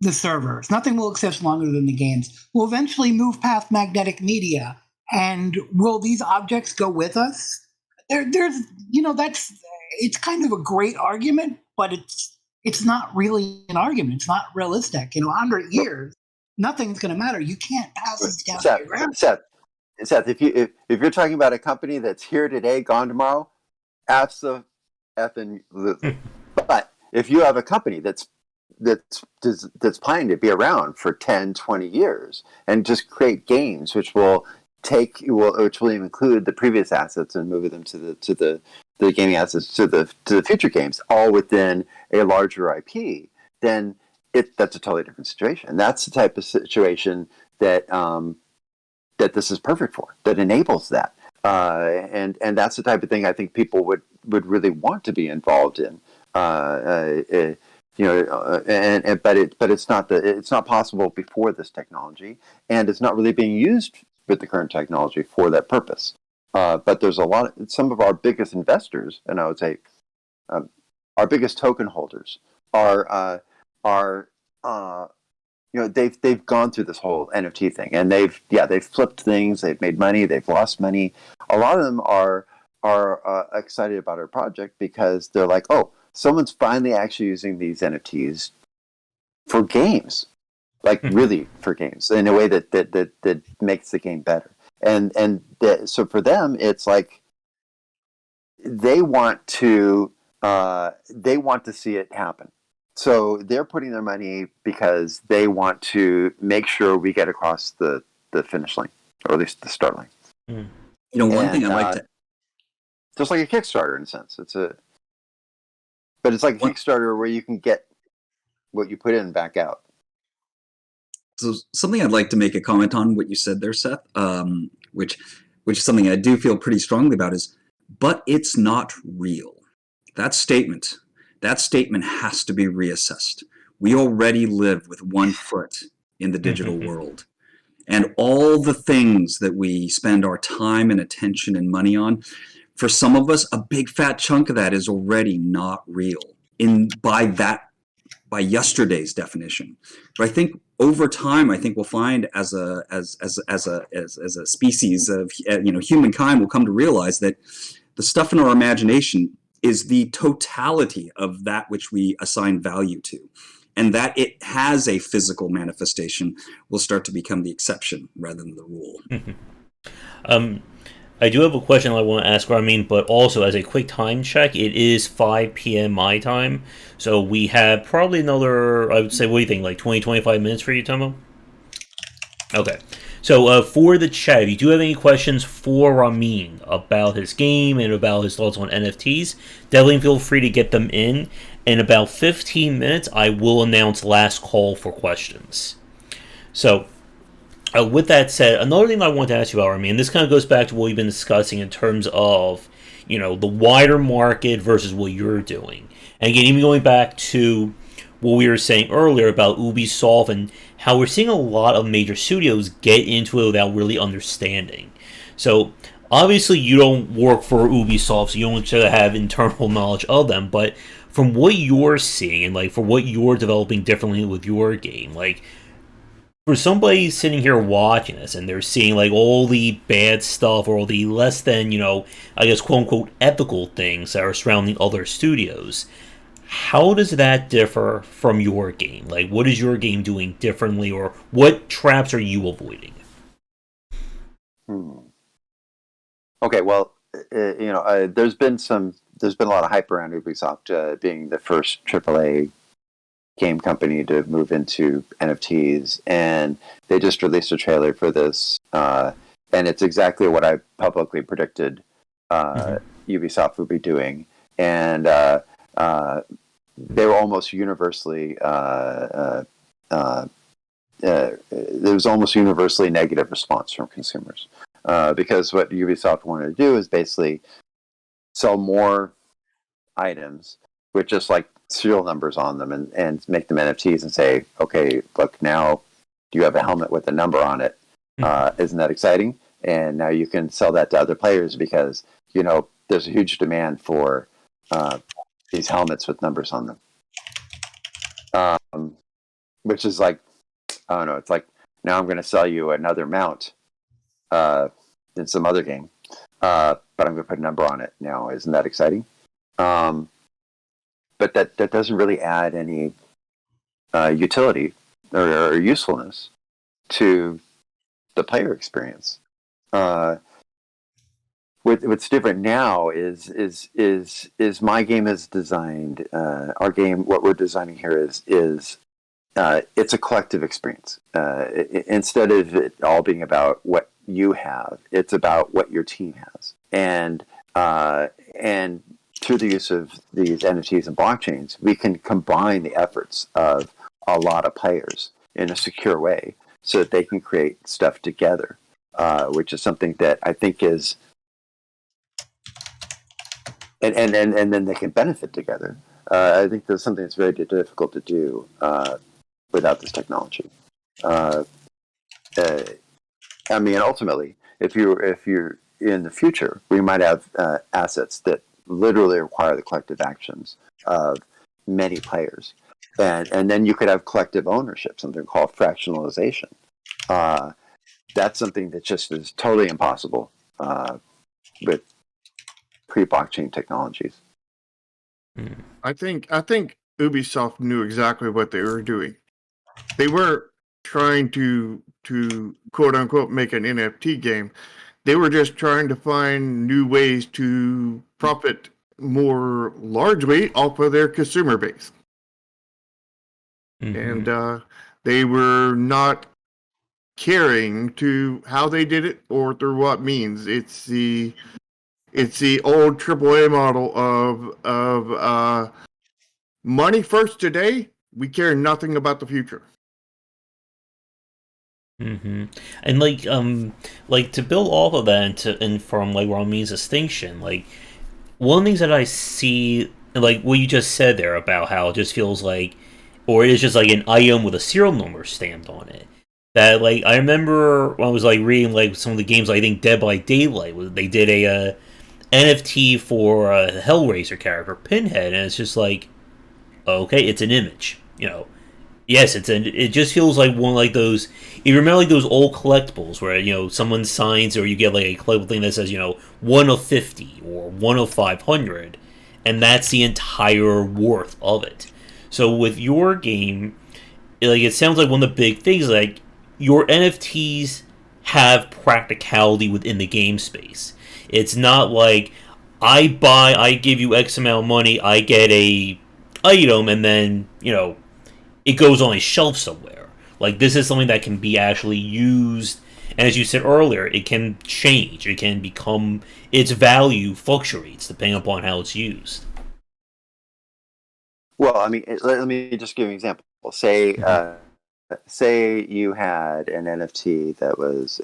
the servers. Nothing will exist longer than the games. We'll eventually move past magnetic media. And will these objects go with us? It's kind of a great argument, but it's not really an argument. It's not realistic. 100 years, nothing's going to matter. You can't pass this down to your grandkids. Seth, if you're talking about a company that's here today, gone tomorrow, absolutely. But if you have a company that's planning to be around for 10, 20 years and just create games which will include the previous assets and move them to the gaming assets to the future games, all within a larger IP, then that's a totally different situation. That's the type of situation that this is perfect for, that enables that, and that's the type of thing I think people would really want to be involved in. But it's not possible before this technology, and it's not really being used with the current technology for that purpose. But there's some of our biggest investors, and I would say our biggest token holders are they've gone through this whole NFT thing, and they've flipped things, they've made money, they've lost money. A lot of them are excited about our project because they're like, oh, someone's finally actually using these NFTs for games, like really for games, in a way that makes the game better. So for them, it's like they want to see it happen. So they're putting their money because they want to make sure we get across the finish line, or at least the start line. One thing I like to, just like a Kickstarter in a sense, but it's like a Kickstarter where you can get what you put in back out. So something I'd like to make a comment on what you said there, Seth, which is something I do feel pretty strongly about, is, but it's not real. That statement has to be reassessed. We already live with one foot in the digital world. And all the things that we spend our time and attention and money on, for some of us, a big fat chunk of that is already not real by yesterday's definition. But I think over time, I think we'll find as a species of humankind will come to realize that the stuff in our imagination is the totality of that which we assign value to, and that it has a physical manifestation will start to become the exception rather than the rule. I do have a question I want to ask Ramin, but also as a quick time check, it is 5 p.m. my time, so we have probably another, I would say, what do you think, like 20-25 minutes for you, Tomo? Okay. So for the chat, if you do have any questions for Ramin about his game and about his thoughts on NFTs, definitely feel free to get them in. In about 15 minutes, I will announce last call for questions. So, with that said, another thing I want to ask you about, Ramin, and this kind of goes back to what we've been discussing in terms of, the wider market versus what you're doing. And again, even going back to what we were saying earlier about Ubisoft and how we're seeing a lot of major studios get into it without really understanding. So, obviously, you don't work for Ubisoft, so you don't have internal knowledge of them, but from what you're seeing and, like, for what you're developing differently with your game, like, for somebody sitting here watching this and they're seeing like all the bad stuff or all the less than, I guess quote unquote ethical things that are surrounding other studios, how does that differ from your game? Like, what is your game doing differently, or what traps are you avoiding? Okay, well, there's been a lot of hype around Ubisoft being the first AAA game company to move into NFTs, and they just released a trailer for this, and it's exactly what I publicly predicted Ubisoft would be doing, and they were almost universally there was almost universally negative response from consumers, because what Ubisoft wanted to do is basically sell more items with just like serial numbers on them, and make them NFTs and say, okay, look, now you have a helmet with a number on it. Isn't that exciting? And now you can sell that to other players because, there's a huge demand for these helmets with numbers on them. Which is like, I don't know, it's like, now I'm going to sell you another mount in some other game, but I'm going to put a number on it now. Isn't that exciting? But that doesn't really add any utility or usefulness to the player experience. What's different now is my game is designed. Our game, what we're designing here is it's a collective experience. Instead of it all being about what you have, it's about what your team has, and through the use of these NFTs and blockchains, we can combine the efforts of a lot of players in a secure way so that they can create stuff together, which is something that I think is... And then they can benefit together. I think that's something that's very difficult to do without this technology. Ultimately, if you're in the future, we might have assets that literally require the collective actions of many players, and then you could have collective ownership, something called fractionalization. That's something that just is totally impossible with pre-blockchain technologies. I think Ubisoft knew exactly what they were doing. They weren't trying to quote unquote make an NFT game. They were just trying to find new ways to profit more largely off of their consumer base. And they were not caring to how they did it or through what means. It's the old AAA model of money first today. We care nothing about the future. And like to build off of that, and from like Ramin's distinction, like one of the things that I see, like what you just said there about how it just feels like, or it is just like an item with a serial number stamped on it. that like I remember when I was like reading like some of the games. I think Dead by Daylight they did a NFT for a Hellraiser character Pinhead, and it's just like okay, it's an image, Yes, it just feels like one like those. You remember like those old collectibles where someone signs or you get like a collectible thing that says 1 of 50 or 1 of 500, and that's the entire worth of it. So with your game, like it sounds like one of the big things like your NFTs have practicality within the game space. It's not like I give you X amount of money, I get a item, and then it goes on a shelf somewhere. Like this is something that can be actually used, and as you said earlier, it can change. It can become its value fluctuates depending upon how it's used. Well, I mean, let me just give you an example. Say you had an NFT that was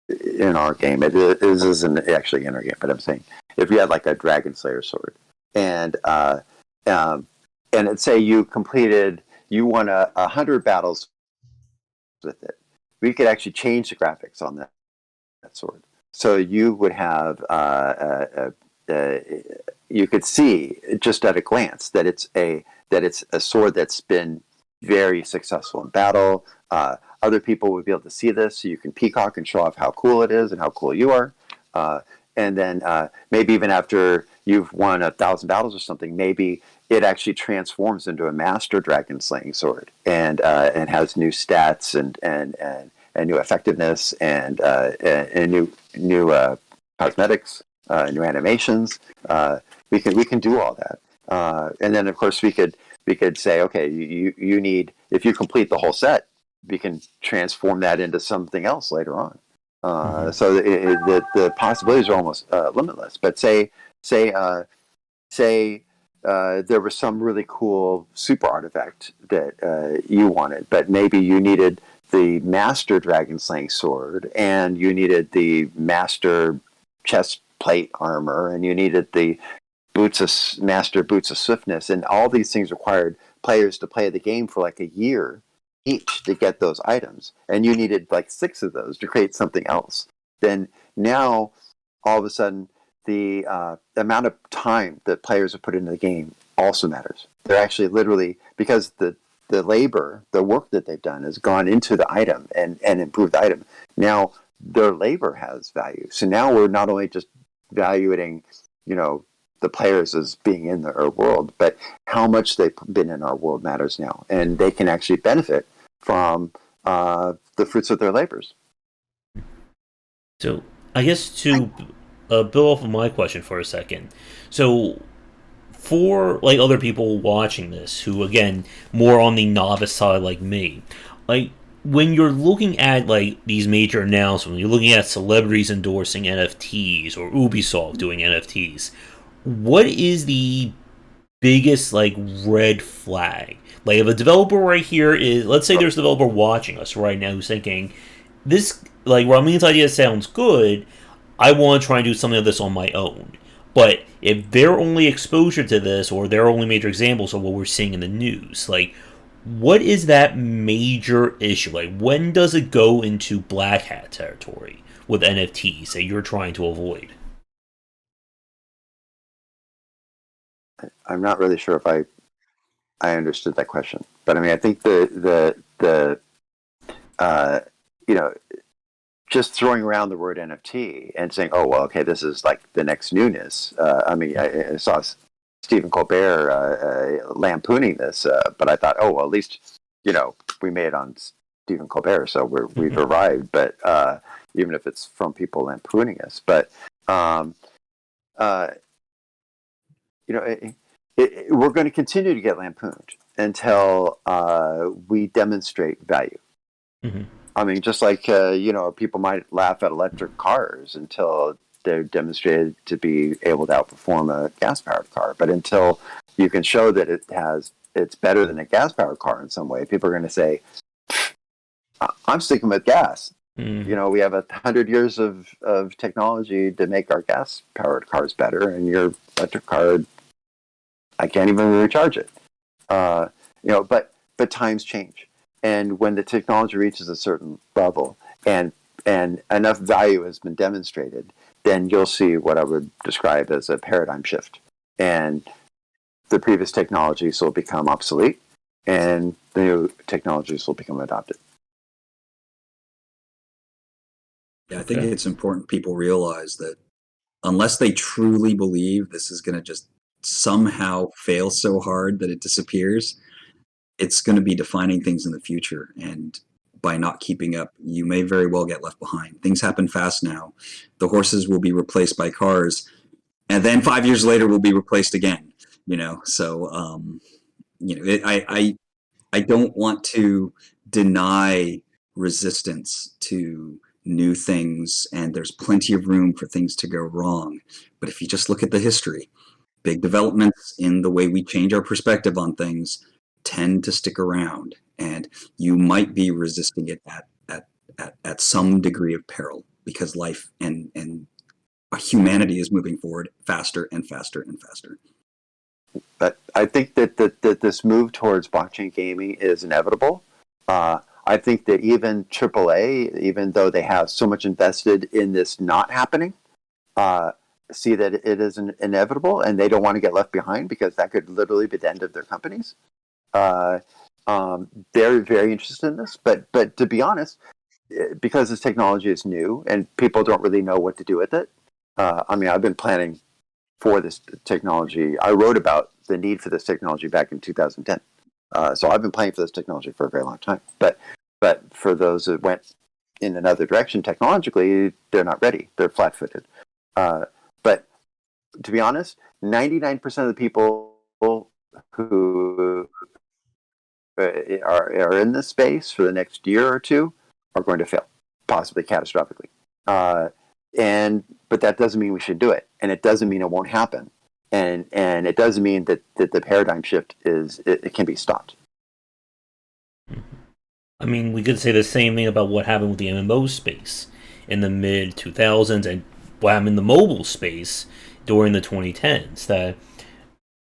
in our game. It isn't actually in our game, but I'm saying if you had like a Dragon Slayer sword, and say you won 100 battles with it, we could actually change the graphics on that sword. So you would have you could see just at a glance that it's a sword that's been very successful in battle. Other people would be able to see this, so you can peacock and show off how cool it is and how cool you are. And then maybe even after you've won 1,000 battles or something, maybe it actually transforms into a master dragon slaying sword and has new stats and new effectiveness and new cosmetics, new animations. We can do all that, and then of course we could say, okay, you need, if you complete the whole set, we can transform that into something else later on. So the possibilities are almost limitless. But say there was some really cool super artifact that you wanted, but maybe you needed the master dragon slaying sword, and you needed the master chest plate armor, and you needed the master boots of swiftness, and all these things required players to play the game for like a year each to get those items, and you needed like 6 of those to create something else. Then now all of a sudden the amount of time that players have put into the game also matters. They're actually literally, because the labor, the work that they've done has gone into the item and improved the item. Now their labor has value. So now we're not only just valuing, the players as being in our world, but how much they've been in our world matters now, and they can actually benefit from the fruits of their labors. So I guess to build off of my question for a second, so for like other people watching this who again more on the novice side like me, like when you're looking at like these major announcements, you're looking at celebrities endorsing NFTs or Ubisoft doing NFTs, what is the biggest like red flag? Like if a developer right here is, let's say there's a developer watching us right now who's thinking this, like Ramin's idea sounds good, I want to try and do something of this on my own. But if their only exposure to this or their only major examples are what we're seeing in the news, like what is that major issue? Like when does it go into black hat territory with NFTs that you're trying to avoid? I'm not really sure if I understood that question, but I mean, I think the just throwing around the word NFT and saying, oh well, okay, this is like the next newness. I mean, I saw Stephen Colbert lampooning this, but I thought, oh well, at least we made it on Stephen Colbert, so we've arrived. But even if it's from people lampooning us, but we're going to continue to get lampooned until we demonstrate value. Mm-hmm. I mean, just like people might laugh at electric cars until they're demonstrated to be able to outperform a gas-powered car. But until you can show that it's better than a gas-powered car in some way, people are going to say, "I'm sticking with gas." Mm-hmm. We have 100 years of technology to make our gas-powered cars better, and your electric car, I can't even recharge it. But times change, And when the technology reaches a certain level and enough value has been demonstrated, then you'll see what I would describe as a paradigm shift. And the previous technologies will become obsolete and the new technologies will become adopted. Yeah, I think it's important people realize that unless they truly believe this is going to just somehow fail so hard that it disappears, it's going to be defining things in the future. And by not keeping up, you may very well get left behind. Things happen fast now. The horses will be replaced by cars, and then 5 years later will be replaced again. So I don't want to deny resistance to new things, and there's plenty of room for things to go wrong. But if you just look at the history, big developments in the way we change our perspective on things tend to stick around, and you might be resisting it at some degree of peril because life and humanity is moving forward faster and faster and faster. But I think that this move towards blockchain gaming is inevitable. I think that even AAA, even though they have so much invested in this not happening, see that it is inevitable, and they don't want to get left behind because that could literally be the end of their companies. They're very interested in this, but to be honest, because this technology is new and people don't really know what to do with it. I've been planning for this technology. I wrote about the need for this technology back in 2010. So I've been planning for this technology for a very long time. But for those that went in another direction technologically, they're not ready. They're flat-footed. But to be honest, 99% of the people who are in this space for the next year or two are going to fail, possibly catastrophically. But that doesn't mean we should do it, and it doesn't mean it won't happen, and it doesn't mean that the paradigm shift it can be stopped. I mean, we could say the same thing about what happened with the MMO space in the mid 2000s and what happened in the mobile space during the 2010s. That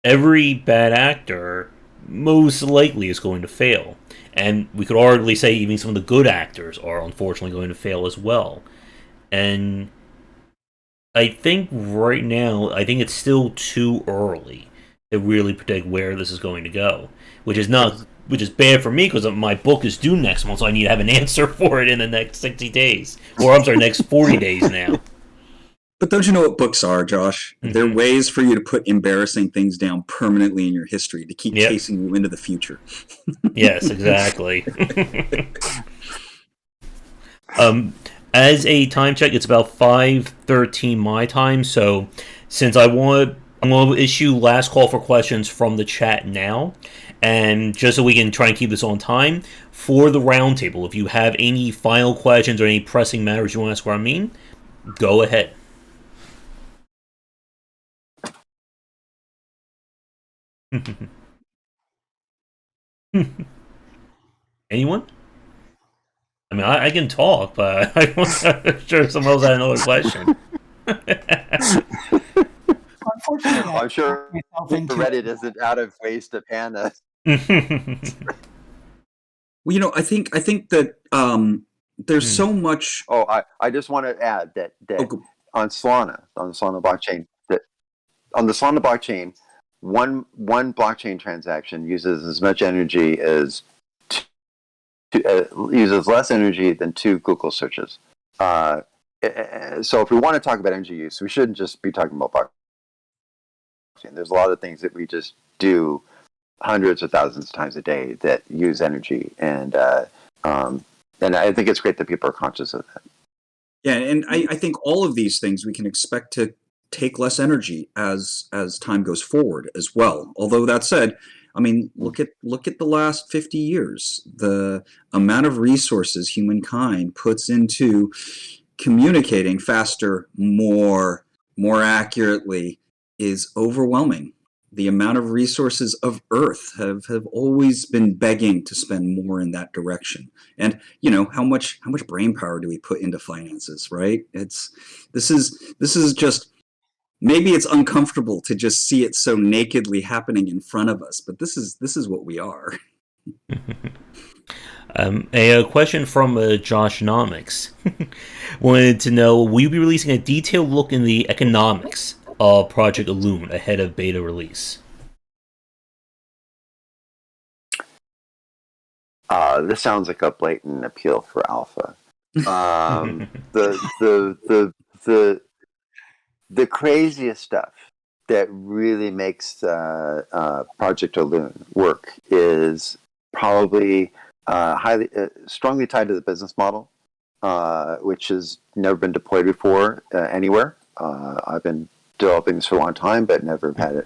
every bad actor most likely is going to fail, and we could arguably say even some of the good actors are unfortunately going to fail as well. And I think right now, it's still too early to really predict where this is going to go, which is bad for me because my book is due next month, so I need to have an answer for it in the next 60 days, or I'm sorry, next 40 days now. But don't you know what books are, Josh? Mm-hmm. They're ways for you to put embarrassing things down permanently in your history to keep chasing you into the future. Yes, exactly. As a time check, it's about 5:13 my time, so since I'm going to issue last call for questions from the chat now, and just so we can try and keep this on time, for the roundtable, if you have any final questions or any pressing matters you want to ask Ramin, go ahead. Anyone? I mean, I can talk, but I'm sure someone else had another question. Unfortunately, I'm sure Reddit isn't out of ways to pan us. Well, I think that there's so much. Oh, I just want to add that on the Solana blockchain, one blockchain transaction uses as much energy as uses less energy than 2 Google searches. So if we want to talk about energy use, we shouldn't just be talking about blockchain. There's a lot of things that we just do hundreds of thousands of times a day that use energy, and I think it's great that people are conscious of that. Yeah, and I think all of these things we can expect to take less energy as time goes forward as well. Although that said, I mean, look at the last 50 years. The amount of resources humankind puts into communicating faster, more accurately is overwhelming. The amount of resources of Earth have always been begging to spend more in that direction. And how much brain power do we put into finances, right? This is just, maybe it's uncomfortable to just see it so nakedly happening in front of us, but this is what we are. A question from Joshnomics wanted to know: will you be releasing a detailed look in the economics of Project Illune ahead of beta release? This sounds like a blatant appeal for alpha. The craziest stuff that really makes Project Illune work is probably strongly tied to the business model, which has never been deployed before anywhere. I've been developing this for a long time, but never had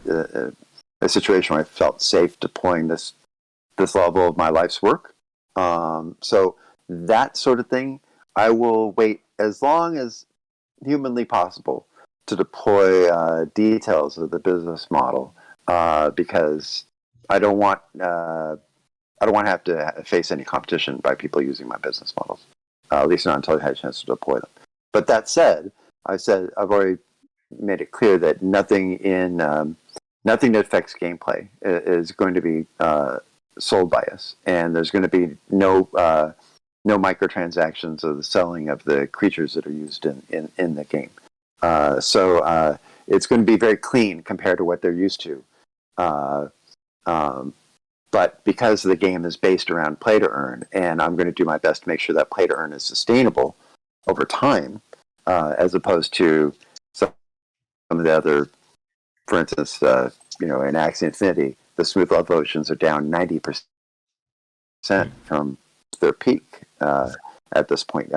a situation where I felt safe deploying this level of my life's work. So that sort of thing, I will wait as long as humanly possible to deploy details of the business model, because I don't want to have to face any competition by people using my business models, at least not until I had a chance to deploy them. But that said, I've already made it clear that nothing that affects gameplay is going to be sold by us, and there's going to be no microtransactions or the selling of the creatures that are used in the game. So it's going to be very clean compared to what they're used to. But because the game is based around play to earn, and I'm going to do my best to make sure that play to earn is sustainable over time, as opposed to some of the other, for instance, in Axie Infinity, the smooth level oceans are down 90% from their peak at this point.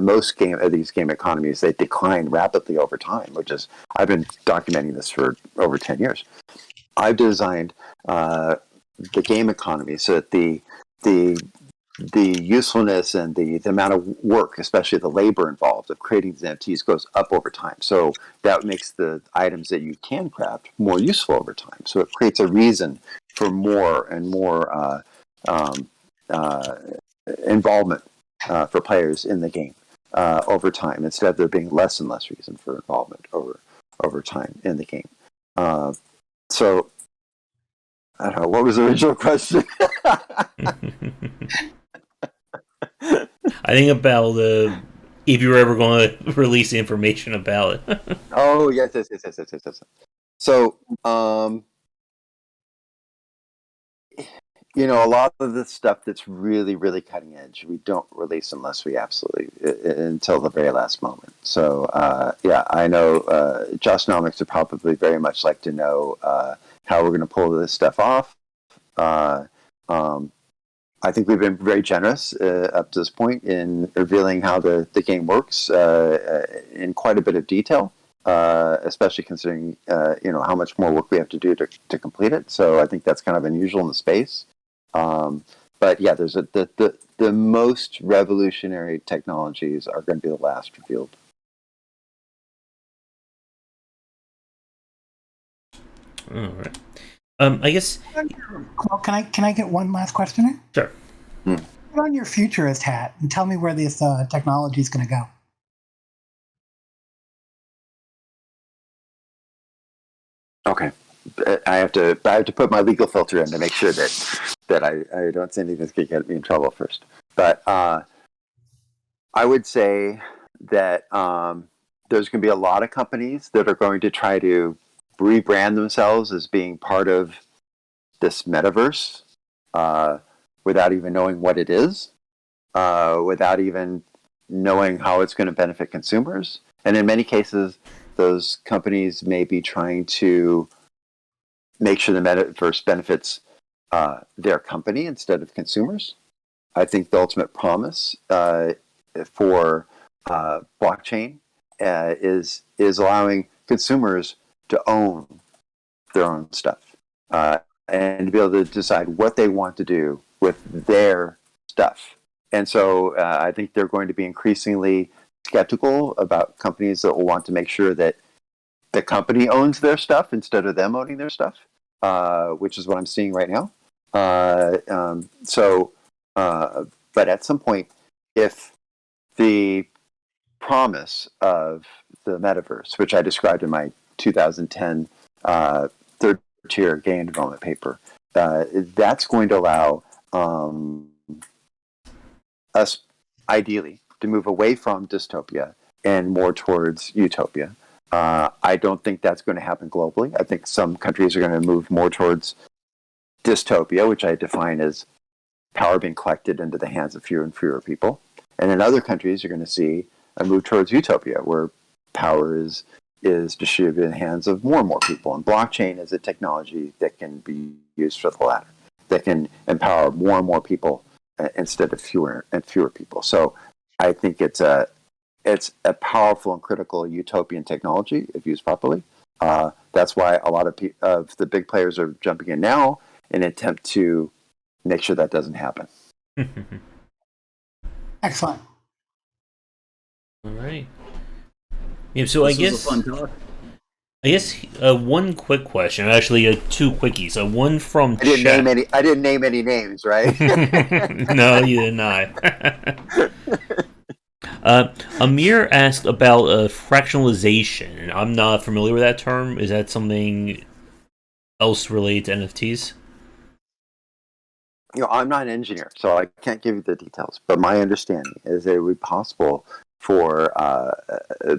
Most of these game economies, they decline rapidly over time, which is, I've been documenting this for over 10 years. I've designed the game economy so that the usefulness and the amount of work, especially the labor involved of creating these NFTs, goes up over time. So that makes the items that you can craft more useful over time. So it creates a reason for more and more involvement for players in the game over time, instead of there being less and less reason for involvement over time in the game. So I don't know, what was the original question? I think about if you're ever going to release information about it. Oh, yes. So, a lot of the stuff that's really, really cutting edge, we don't release unless we absolutely, until the very last moment. So, I know Joshnomics would probably very much like to know how we're going to pull this stuff off. I think we've been very generous up to this point in revealing how the game works in quite a bit of detail, especially considering how much more work we have to do to complete it. So I think that's kind of unusual in the space. But yeah, there's the most revolutionary technologies are going to be the last revealed. All right. I guess. Well, can I get one last question in? Sure. Put on your futurist hat and tell me where this technology is going to go. Okay, I have to put my legal filter in to make sure that I don't say anything that's going to get me in trouble first. But I would say that there's going to be a lot of companies that are going to try to rebrand themselves as being part of this metaverse without even knowing what it is, without even knowing how it's going to benefit consumers. And in many cases, those companies may be trying to make sure the metaverse benefits their company instead of consumers. I think the ultimate promise for blockchain is allowing consumers to own their own stuff and to be able to decide what they want to do with their stuff. And so I think they're going to be increasingly skeptical about companies that will want to make sure that the company owns their stuff instead of them owning their stuff, which is what I'm seeing right now. But at some point, if the promise of the metaverse, which I described in my 2010 third-tier game development paper, that's going to allow us ideally to move away from dystopia and more towards utopia. I don't think that's going to happen globally. I think some countries are going to move more towards dystopia, which I define as power being collected into the hands of fewer and fewer people. And in other countries, you're going to see a move towards utopia, where power is distributed in the hands of more and more people. And blockchain is a technology that can be used for the latter, that can empower more and more people instead of fewer and fewer people. So I think it's a powerful and critical utopian technology if used properly. That's why a lot of the big players are jumping in now in an attempt to make sure that doesn't happen. Excellent. All right. Yeah, so This was a fun talk. I guess one quick question, actually two quickies. One from I didn't chat. I didn't name any names, right? No, you did not. Amir asked about fractionalization. I'm not familiar with that term. Is that something else related to NFTs? I'm not an engineer, so I can't give you the details. But my understanding is that it would be possible for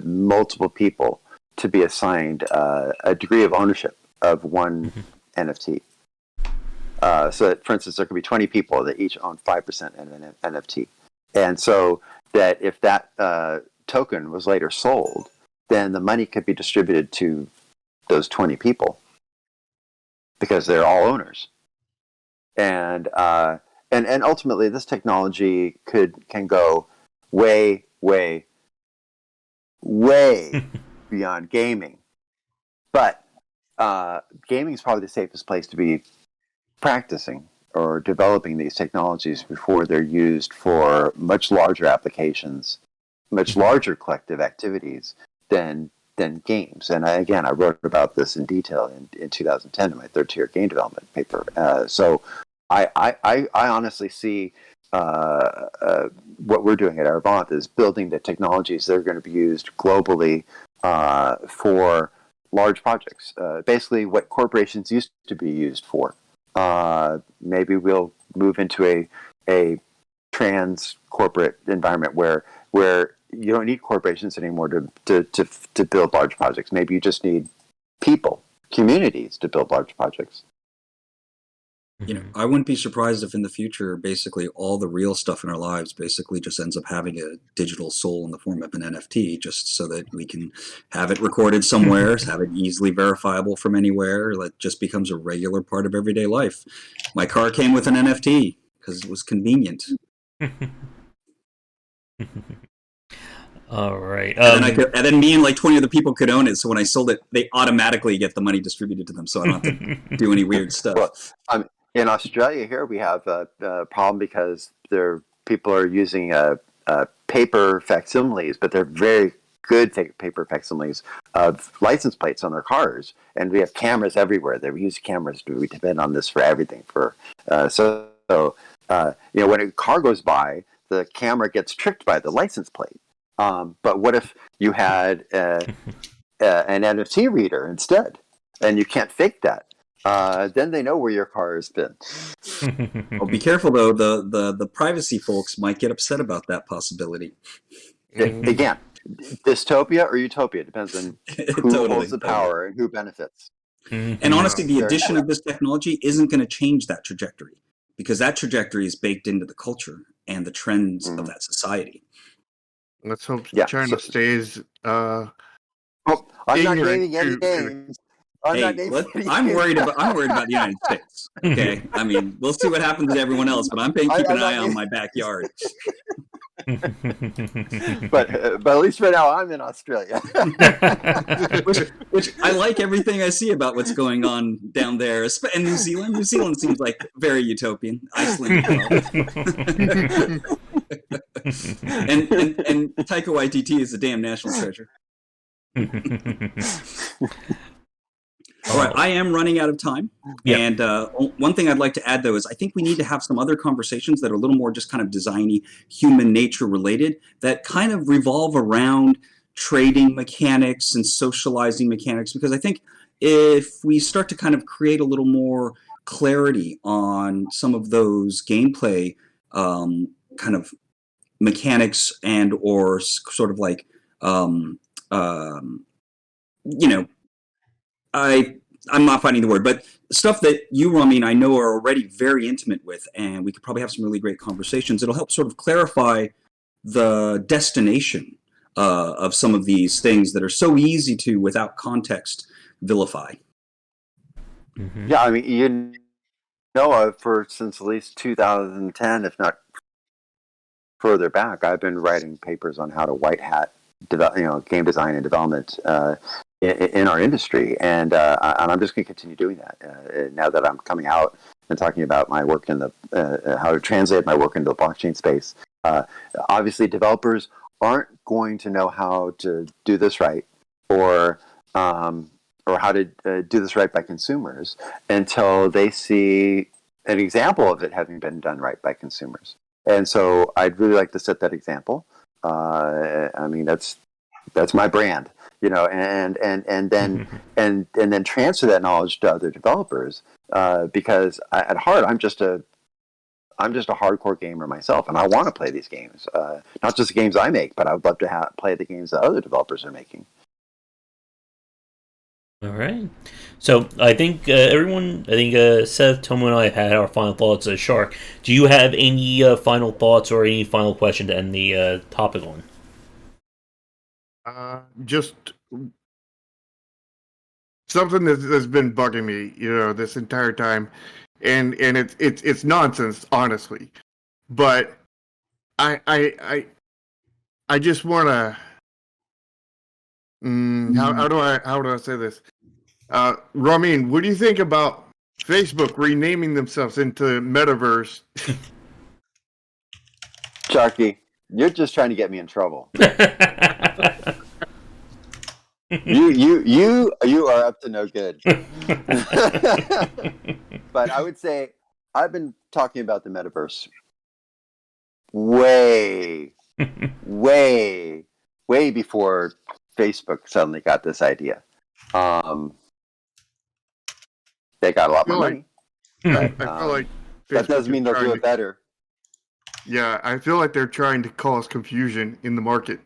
multiple people to be assigned a degree of ownership of one NFT. So that, for instance, there could be 20 people that each own 5% of an NFT. And so that if that token was later sold, then the money could be distributed to those 20 people because they're all owners. And ultimately, this technology can go way beyond gaming. But gaming is probably the safest place to be practicing or developing these technologies before they're used for much larger applications, much larger collective activities than games. And I wrote about this in detail in 2010 in my third-tier game development paper. So I honestly see what we're doing at Avant is building the technologies that are going to be used globally for large projects. Basically, what corporations used to be used for. Maybe we'll move into a trans corporate environment where you don't need corporations anymore to build large projects. Maybe you just need people, communities to build large projects. I wouldn't be surprised if in the future, basically all the real stuff in our lives basically just ends up having a digital soul in the form of an NFT, just so that we can have it recorded somewhere, have it easily verifiable from anywhere. It just becomes a regular part of everyday life. My car came with an NFT because it was convenient. All right. And then me and like 20 other people could own it. So when I sold it, they automatically get the money distributed to them. So I don't have to do any weird stuff. Well, in Australia here, we have a problem because people are using paper facsimiles, but they're very good paper facsimiles of license plates on their cars. And we have cameras everywhere. They use cameras. We depend on this for everything. When a car goes by, the camera gets tricked by the license plate. But what if you had an NFT reader instead, and you can't fake that? Then they know where your car has been. Well, be careful though. The privacy folks might get upset about that possibility. Again, dystopia or utopia depends on who holds the power and who benefits. And honestly, the addition of this technology isn't going to change that trajectory, because that trajectory is baked into the culture and the trends of that society. Let's hope China stays. I'm not naming any names. I'm worried about the United States. Okay, I mean, we'll see what happens to everyone else, but I'm keeping an eye on my backyard. but at least right now, I'm in Australia, which I like everything I see about what's going on down there. And New Zealand. New Zealand seems like very utopian. Iceland as well. and Taika Waititi is a damn national treasure. All right, I am running out of time. Yep. And one thing I'd like to add, though, is I think we need to have some other conversations that are a little more just kind of designy, human nature related, that kind of revolve around trading mechanics and socializing mechanics, because I think if we start to kind of create a little more clarity on some of those gameplay kind of mechanics and or sort of like you know, I'm not finding the word, but stuff that you, Ramin, I know are already very intimate with, and we could probably have some really great conversations. It'll help sort of clarify the destination of some of these things that are so easy to, without context, vilify. Mm-hmm. Yeah, I mean, you know, since at least 2010, if not further back, I've been writing papers on how to white hat, game design and development in our industry, and I'm just going to continue doing that now that I'm coming out and talking about my work in the how to translate my work into the blockchain space. Obviously, developers aren't going to know how to do this right, or how to do this right by consumers until they see an example of it having been done right by consumers. And so I'd really like to set that example. I mean, that's my brand, and then and then transfer that knowledge to other developers, because at heart I'm just a hardcore gamer myself, and I want to play these games, not just the games I make, but I would love to play the games that other developers are making. All right. So I think Seth, Tomo, and I had our final thoughts. Shark, do you have any final thoughts or any final question to end the topic on? Just something that's been bugging me, this entire time, and it's nonsense, honestly. But I just want to. How do I say this? Ramin, what do you think about Facebook renaming themselves into Metaverse? Sharky, you're just trying to get me in trouble. You are up to no good. But I would say I've been talking about the metaverse way before Facebook suddenly got this idea. They got a lot more money. I feel like that doesn't mean they'll do it better. Yeah, I feel like they're trying to cause confusion in the market.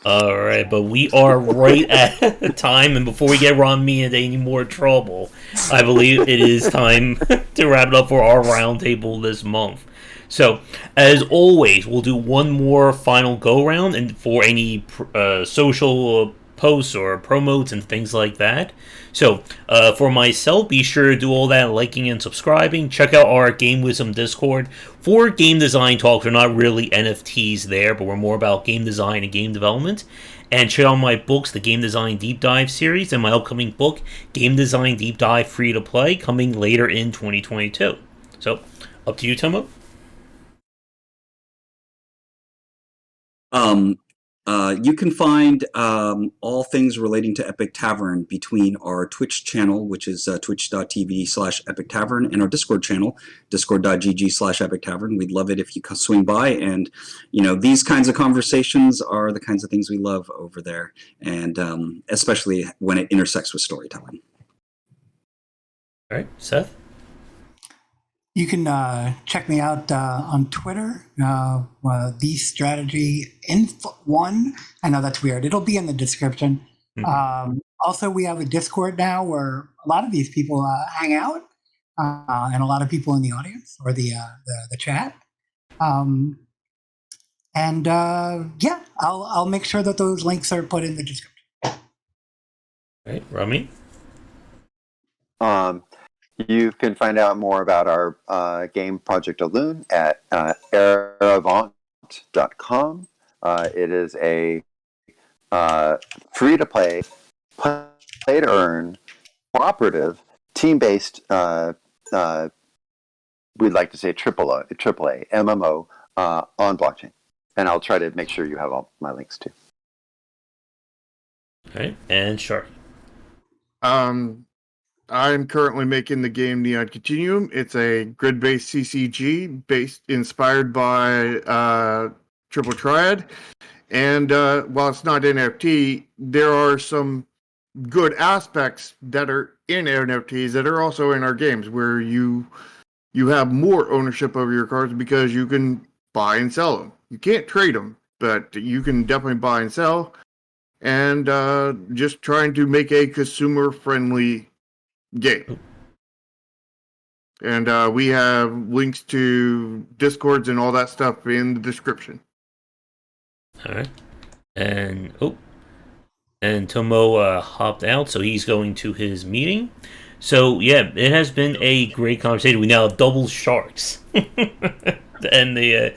All right, but we are right at the time, and before we get Ramin into any more trouble, I believe it is time to wrap it up for our roundtable this month. So, as always, we'll do one more final go-round, and for any social posts or promotes and things like that. So, for myself, be sure to do all that liking and subscribing. Check out our Game Wisdom Discord. For game design talks, we're not really NFTs there, but we're more about game design and game development. And check out my books, the Game Design Deep Dive series, and my upcoming book, Game Design Deep Dive Free to Play, coming later in 2022. So, up to you, Tomo. You can find all things relating to Epic Tavern between our Twitch channel, which is twitch.tv/Epic Tavern, and our Discord channel, discord.gg/Epic Tavern. We'd love it if you swing by, and these kinds of conversations are the kinds of things we love over there, and especially when it intersects with storytelling. All right, Seth? You can check me out on Twitter, The Strategy Inf1. I know that's weird. It'll be in the description. Mm-hmm. Also, we have a Discord now where a lot of these people hang out, and a lot of people in the audience or the chat. I'll make sure that those links are put in the description. All right, Ramin? You can find out more about our game Project Alloon at eravant.com. It is a free-to-play, play-to-earn, cooperative, team-based, we'd like to say AAA MMO on blockchain. And I'll try to make sure you have all my links too. All right, and Shark. I'm currently making the game Neon Continuum. It's a grid-based CCG inspired by Triple Triad. And while it's not NFT, there are some good aspects that are in NFTs that are also in our games, where you you have more ownership over your cards because you can buy and sell them. You can't trade them, but you can definitely buy and sell. And just trying to make a consumer-friendly game. And we have links to Discords and all that stuff in the description. All right. And Tomo hopped out, so he's going to his meeting. So yeah, it has been a great conversation. We now have double sharks and the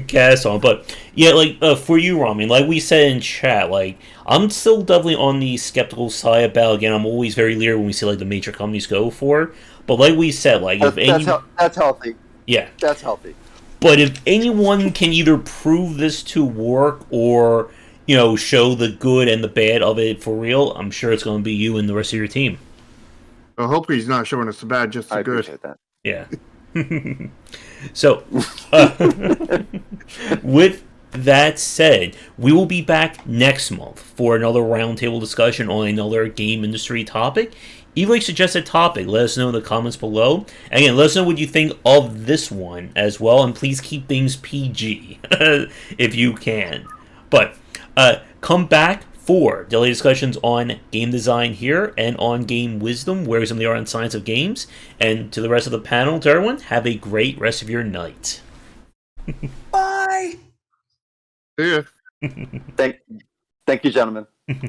cast on. But yeah, like for you, Ramin, like we said in chat, like I'm still definitely on the skeptical side about. Again, I'm always very leery when we see like the major companies go for. But like we said, like if that's healthy. Yeah, that's healthy. But if anyone can either prove this to work or, you know, show the good and the bad of it for real, I'm sure it's going to be you and the rest of your team. Well, hopefully he's not showing us the bad, just the good. I appreciate that. Yeah. So, with that said, we will be back next month for another roundtable discussion on another game industry topic. If you like suggest a topic, let us know in the comments below. And again, let us know what you think of this one as well, and please keep things PG if you can. But come back for daily discussions on game design here and on game wisdom, where some of the art and science of games. And to the rest of the panel, to everyone, have a great rest of your night. Bye. Yeah. Thank you, gentlemen.